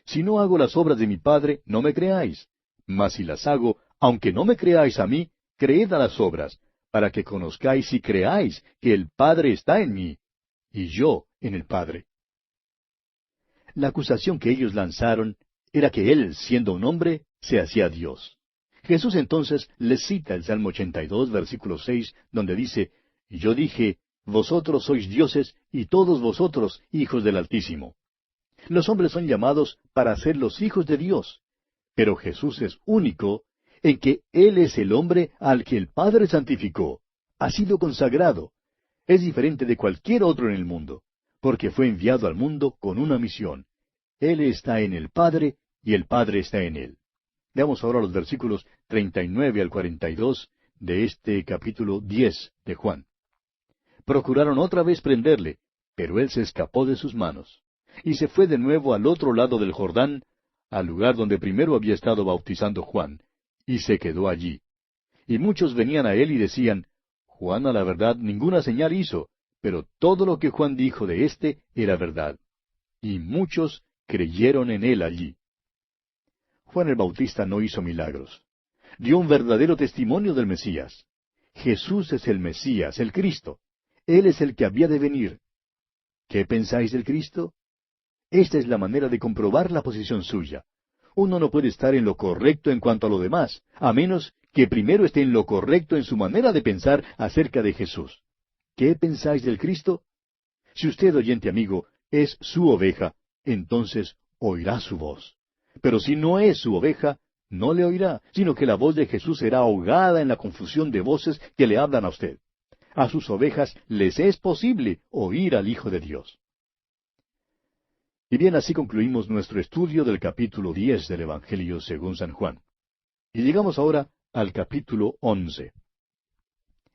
Si no hago las obras de mi Padre, no me creáis. Mas si las hago, aunque no me creáis a mí, creed a las obras, para que conozcáis y creáis que el Padre está en mí, y yo en el Padre. La acusación que ellos lanzaron era que Él, siendo un hombre, se hacía Dios. Jesús entonces les cita el Salmo 82, versículo 6, donde dice, Yo dije, vosotros sois dioses, y todos vosotros hijos del Altísimo. Los hombres son llamados para ser los hijos de Dios, pero Jesús es único en que Él es el hombre al que el Padre santificó, ha sido consagrado. Es diferente de cualquier otro en el mundo, porque fue enviado al mundo con una misión. Él está en el Padre y el Padre está en Él. Veamos ahora los versículos 39 al 42 de este capítulo 10 de Juan. Procuraron otra vez prenderle, pero Él se escapó de sus manos, y se fue de nuevo al otro lado del Jordán, al lugar donde primero había estado bautizando Juan, y se quedó allí. Y muchos venían a él y decían, Juan a la verdad ninguna señal hizo, pero todo lo que Juan dijo de éste era verdad. Y muchos creyeron en él allí. Juan el Bautista no hizo milagros. Dio un verdadero testimonio del Mesías. Jesús es el Mesías, el Cristo. Él es el que había de venir. ¿Qué pensáis del Cristo? Esta es la manera de comprobar la posición suya. Uno no puede estar en lo correcto en cuanto a lo demás, a menos que primero esté en lo correcto en su manera de pensar acerca de Jesús. ¿Qué pensáis del Cristo? Si usted, oyente amigo, es su oveja, entonces oirá su voz. Pero si no es su oveja, no le oirá, sino que la voz de Jesús será ahogada en la confusión de voces que le hablan a usted. A sus ovejas les es posible oír al Hijo de Dios. Y bien, así concluimos nuestro estudio del capítulo 10 del Evangelio según San Juan. Y llegamos ahora al capítulo 11.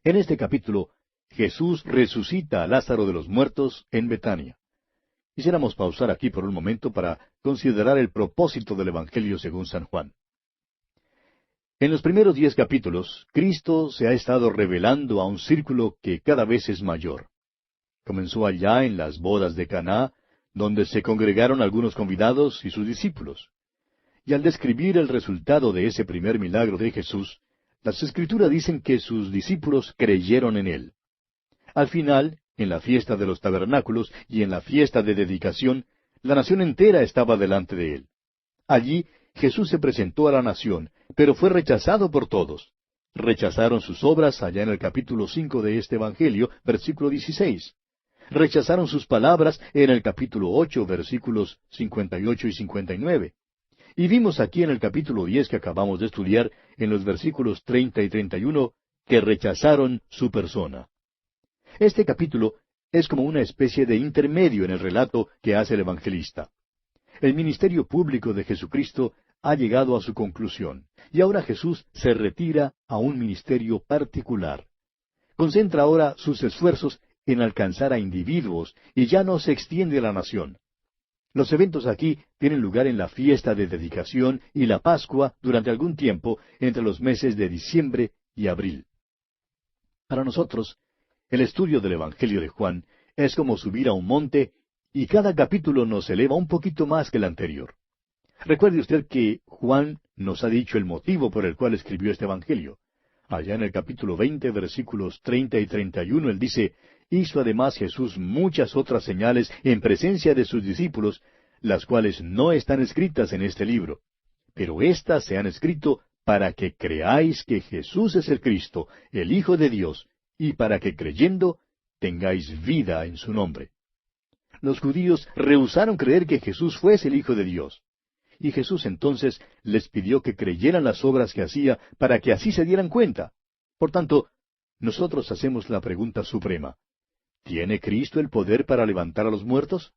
En este capítulo, Jesús resucita a Lázaro de los muertos en Betania. Quisiéramos pausar aquí por un momento para considerar el propósito del Evangelio según San Juan. En los primeros 10 capítulos, Cristo se ha estado revelando a un círculo que cada vez es mayor. Comenzó allá en las bodas de Caná, donde se congregaron algunos convidados y sus discípulos. Y al describir el resultado de ese primer milagro de Jesús, las Escrituras dicen que sus discípulos creyeron en él. Al final, en la fiesta de los tabernáculos y en la fiesta de dedicación, la nación entera estaba delante de él. Allí Jesús se presentó a la nación, pero fue rechazado por todos. Rechazaron sus obras allá en el capítulo 5 de este Evangelio, versículo 16. Rechazaron sus palabras en el capítulo 8, versículos 58 y 59. Y vimos aquí en el capítulo 10 que acabamos de estudiar, en los versículos 30 y 31, que rechazaron su persona. Este capítulo es como una especie de intermedio en el relato que hace el evangelista. El ministerio público de Jesucristo ha llegado a su conclusión, y ahora Jesús se retira a un ministerio particular. Concentra ahora sus esfuerzos en alcanzar a individuos y ya no se extiende a la nación. Los eventos aquí tienen lugar en la fiesta de dedicación y la Pascua durante algún tiempo entre los meses de diciembre y abril. Para nosotros, el estudio del Evangelio de Juan es como subir a un monte y cada capítulo nos eleva un poquito más que el anterior. Recuerde usted que Juan nos ha dicho el motivo por el cual escribió este Evangelio. Allá en el capítulo 20, versículos 30 y 31, él dice, hizo además Jesús muchas otras señales en presencia de sus discípulos, las cuales no están escritas en este libro. Pero éstas se han escrito para que creáis que Jesús es el Cristo, el Hijo de Dios, y para que creyendo tengáis vida en su nombre. Los judíos rehusaron creer que Jesús fuese el Hijo de Dios. Y Jesús entonces les pidió que creyeran las obras que hacía para que así se dieran cuenta. Por tanto, nosotros hacemos la pregunta suprema. ¿Tiene Cristo el poder para levantar a los muertos?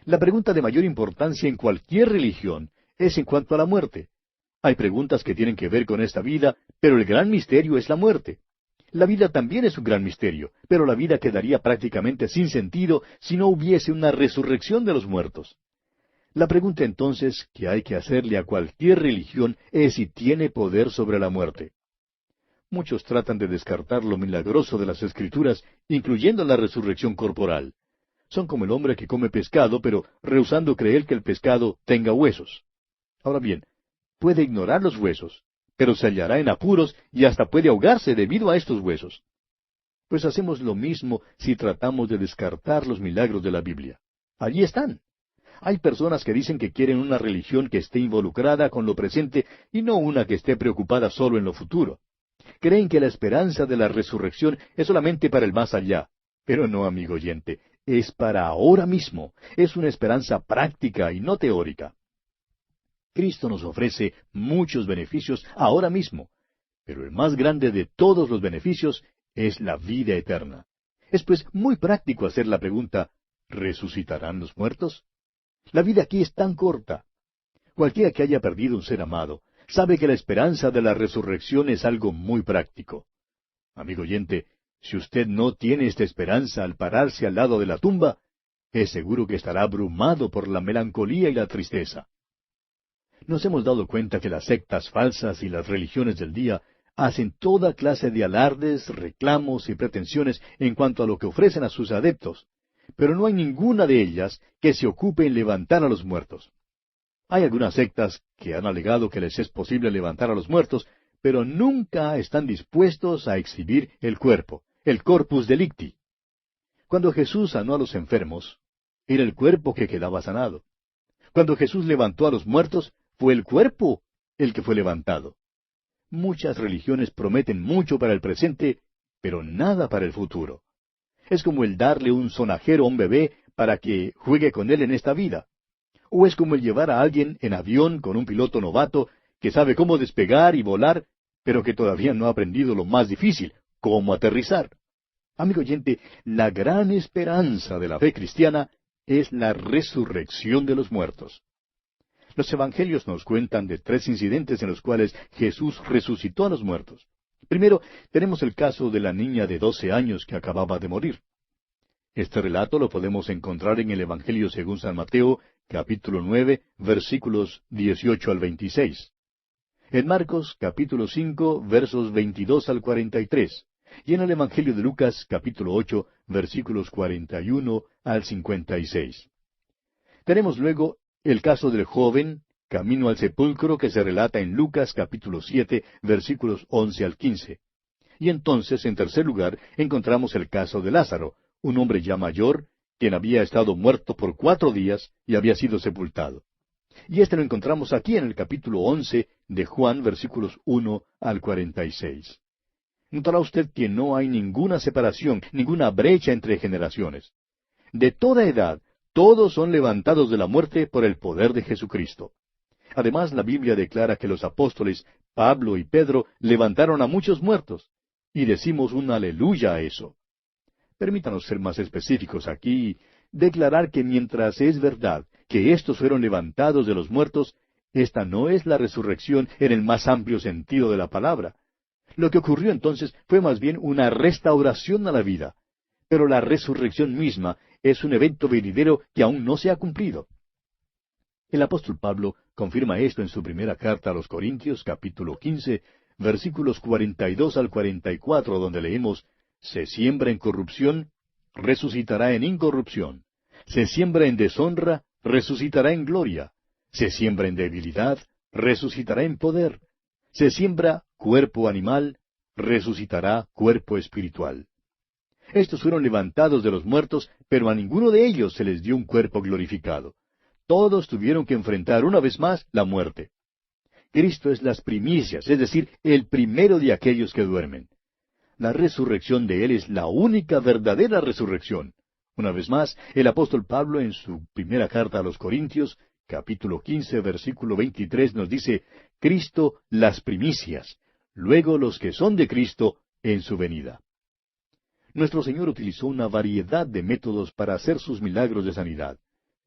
La pregunta de mayor importancia en cualquier religión es en cuanto a la muerte. Hay preguntas que tienen que ver con esta vida, pero el gran misterio es la muerte. La vida también es un gran misterio, pero la vida quedaría prácticamente sin sentido si no hubiese una resurrección de los muertos. La pregunta entonces que hay que hacerle a cualquier religión es si tiene poder sobre la muerte. Muchos tratan de descartar lo milagroso de las Escrituras, incluyendo la resurrección corporal. Son como el hombre que come pescado, pero rehusando creer que el pescado tenga huesos. Ahora bien, puede ignorar los huesos, pero se hallará en apuros y hasta puede ahogarse debido a estos huesos. Pues hacemos lo mismo si tratamos de descartar los milagros de la Biblia. Allí están. Hay personas que dicen que quieren una religión que esté involucrada con lo presente y no una que esté preocupada solo en lo futuro. Creen que la esperanza de la resurrección es solamente para el más allá. Pero no, amigo oyente, es para ahora mismo. Es una esperanza práctica y no teórica. Cristo nos ofrece muchos beneficios ahora mismo, pero el más grande de todos los beneficios es la vida eterna. Es pues muy práctico hacer la pregunta, ¿resucitarán los muertos? La vida aquí es tan corta. Cualquiera que haya perdido un ser amado sabe que la esperanza de la resurrección es algo muy práctico. Amigo oyente, si usted no tiene esta esperanza al pararse al lado de la tumba, es seguro que estará abrumado por la melancolía y la tristeza. Nos hemos dado cuenta que las sectas falsas y las religiones del día hacen toda clase de alardes, reclamos y pretensiones en cuanto a lo que ofrecen a sus adeptos, pero no hay ninguna de ellas que se ocupe en levantar a los muertos. Hay algunas sectas que han alegado que les es posible levantar a los muertos, pero nunca están dispuestos a exhibir el cuerpo, el corpus delicti. Cuando Jesús sanó a los enfermos, era el cuerpo que quedaba sanado. Cuando Jesús levantó a los muertos, fue el cuerpo el que fue levantado. Muchas religiones prometen mucho para el presente, pero nada para el futuro. Es como el darle un sonajero a un bebé para que juegue con él en esta vida. O es como el llevar a alguien en avión con un piloto novato que sabe cómo despegar y volar, pero que todavía no ha aprendido lo más difícil, cómo aterrizar. Amigo oyente, la gran esperanza de la fe cristiana es la resurrección de los muertos. Los evangelios nos cuentan de 3 incidentes en los cuales Jesús resucitó a los muertos. Primero, tenemos el caso de la niña de 12 años que acababa de morir. Este relato lo podemos encontrar en el Evangelio según San Mateo, capítulo 9, versículos 18 al 26. En Marcos, capítulo 5, versos 22 al 43. Y en el Evangelio de Lucas, capítulo 8, versículos 41 al 56. Tenemos luego el caso del joven camino al sepulcro que se relata en Lucas capítulo 7, versículos 11 al 15. Y entonces, en tercer lugar, encontramos el caso de Lázaro, un hombre ya mayor, quien había estado muerto por 4 días y había sido sepultado. Y este lo encontramos aquí en el capítulo 11 de Juan, versículos 1 al 46. Notará usted que no hay ninguna separación, ninguna brecha entre generaciones. De toda edad, todos son levantados de la muerte por el poder de Jesucristo. Además, la Biblia declara que los apóstoles Pablo y Pedro levantaron a muchos muertos, y decimos un aleluya a eso. Permítanos ser más específicos aquí y declarar que mientras es verdad que estos fueron levantados de los muertos, esta no es la resurrección en el más amplio sentido de la palabra. Lo que ocurrió entonces fue más bien una restauración a la vida. Pero la resurrección misma es un evento venidero que aún no se ha cumplido. El apóstol Pablo confirma esto en su primera carta a los Corintios, capítulo 15, versículos 42 al 44, donde leemos: Se siembra en corrupción, resucitará en incorrupción. Se siembra en deshonra, resucitará en gloria. Se siembra en debilidad, resucitará en poder. Se siembra cuerpo animal, resucitará cuerpo espiritual. Estos fueron levantados de los muertos, pero a ninguno de ellos se les dio un cuerpo glorificado. Todos tuvieron que enfrentar una vez más la muerte. Cristo es las primicias, es decir, el primero de aquellos que duermen. La resurrección de Él es la única verdadera resurrección. Una vez más, el apóstol Pablo en su primera carta a los Corintios, capítulo 15, versículo 23, nos dice: Cristo las primicias, luego los que son de Cristo en su venida. Nuestro Señor utilizó una variedad de métodos para hacer sus milagros de sanidad,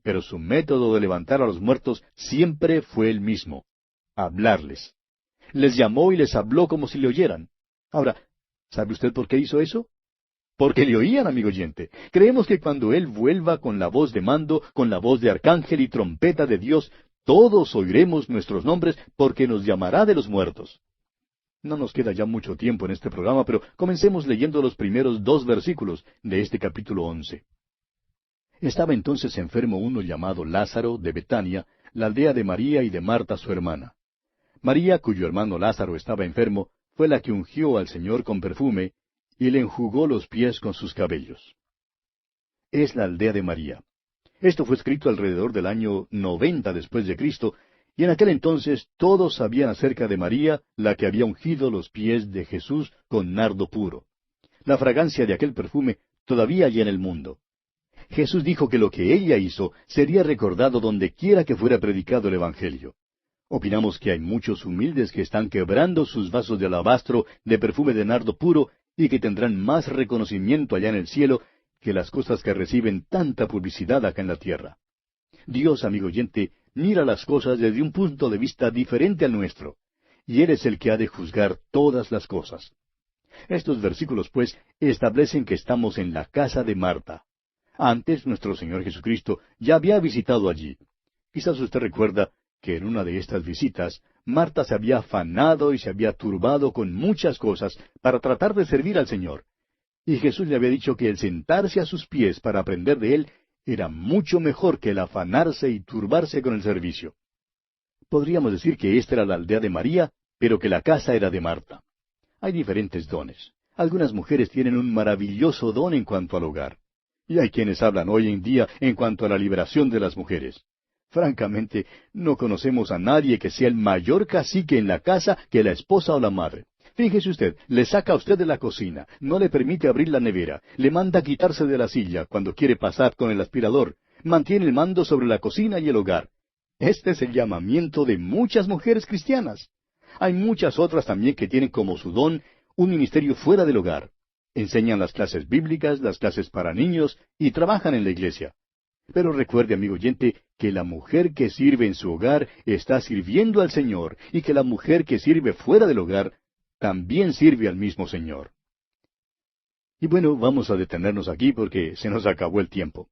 pero su método de levantar a los muertos siempre fue el mismo: hablarles. Les llamó y les habló como si le oyeran. Ahora, ¿sabe usted por qué hizo eso? Porque le oían, amigo oyente. Creemos que cuando Él vuelva con la voz de mando, con la voz de arcángel y trompeta de Dios, todos oiremos nuestros nombres porque nos llamará de los muertos. No nos queda ya mucho tiempo en este programa, pero comencemos leyendo los primeros 2 versículos de este capítulo 11. Estaba entonces enfermo uno llamado Lázaro de Betania, la aldea de María y de Marta su hermana. María, cuyo hermano Lázaro estaba enfermo, fue la que ungió al Señor con perfume y le enjugó los pies con sus cabellos. Es la aldea de María. Esto fue escrito alrededor del año 90 después de Cristo, y en aquel entonces todos sabían acerca de María, la que había ungido los pies de Jesús con nardo puro. La fragancia de aquel perfume todavía hay en el mundo. Jesús dijo que lo que ella hizo sería recordado donde quiera que fuera predicado el Evangelio. Opinamos que hay muchos humildes que están quebrando sus vasos de alabastro de perfume de nardo puro y que tendrán más reconocimiento allá en el cielo que las cosas que reciben tanta publicidad acá en la tierra. Dios, amigo oyente, mira las cosas desde un punto de vista diferente al nuestro, y Él es el que ha de juzgar todas las cosas. Estos versículos, pues, establecen que estamos en la casa de Marta. Antes nuestro Señor Jesucristo ya había visitado allí. Quizás usted recuerda que en una de estas visitas Marta se había afanado y se había turbado con muchas cosas para tratar de servir al Señor. Y Jesús le había dicho que el sentarse a sus pies para aprender de Él era mucho mejor que el afanarse y turbarse con el servicio. Podríamos decir que esta era la aldea de María, pero que la casa era de Marta. Hay diferentes dones. Algunas mujeres tienen un maravilloso don en cuanto al hogar. Y hay quienes hablan hoy en día en cuanto a la liberación de las mujeres. Francamente, no conocemos a nadie que sea el mayor cacique en la casa que la esposa o la madre. Fíjese usted, le saca a usted de la cocina, no le permite abrir la nevera, le manda quitarse de la silla cuando quiere pasar con el aspirador, mantiene el mando sobre la cocina y el hogar. Este es el llamamiento de muchas mujeres cristianas. Hay muchas otras también que tienen como su don un ministerio fuera del hogar. Enseñan las clases bíblicas, las clases para niños y trabajan en la iglesia. Pero recuerde, amigo oyente, que la mujer que sirve en su hogar está sirviendo al Señor y que la mujer que sirve fuera del hogar también sirve al mismo Señor. Y bueno, vamos a detenernos aquí porque se nos acabó el tiempo.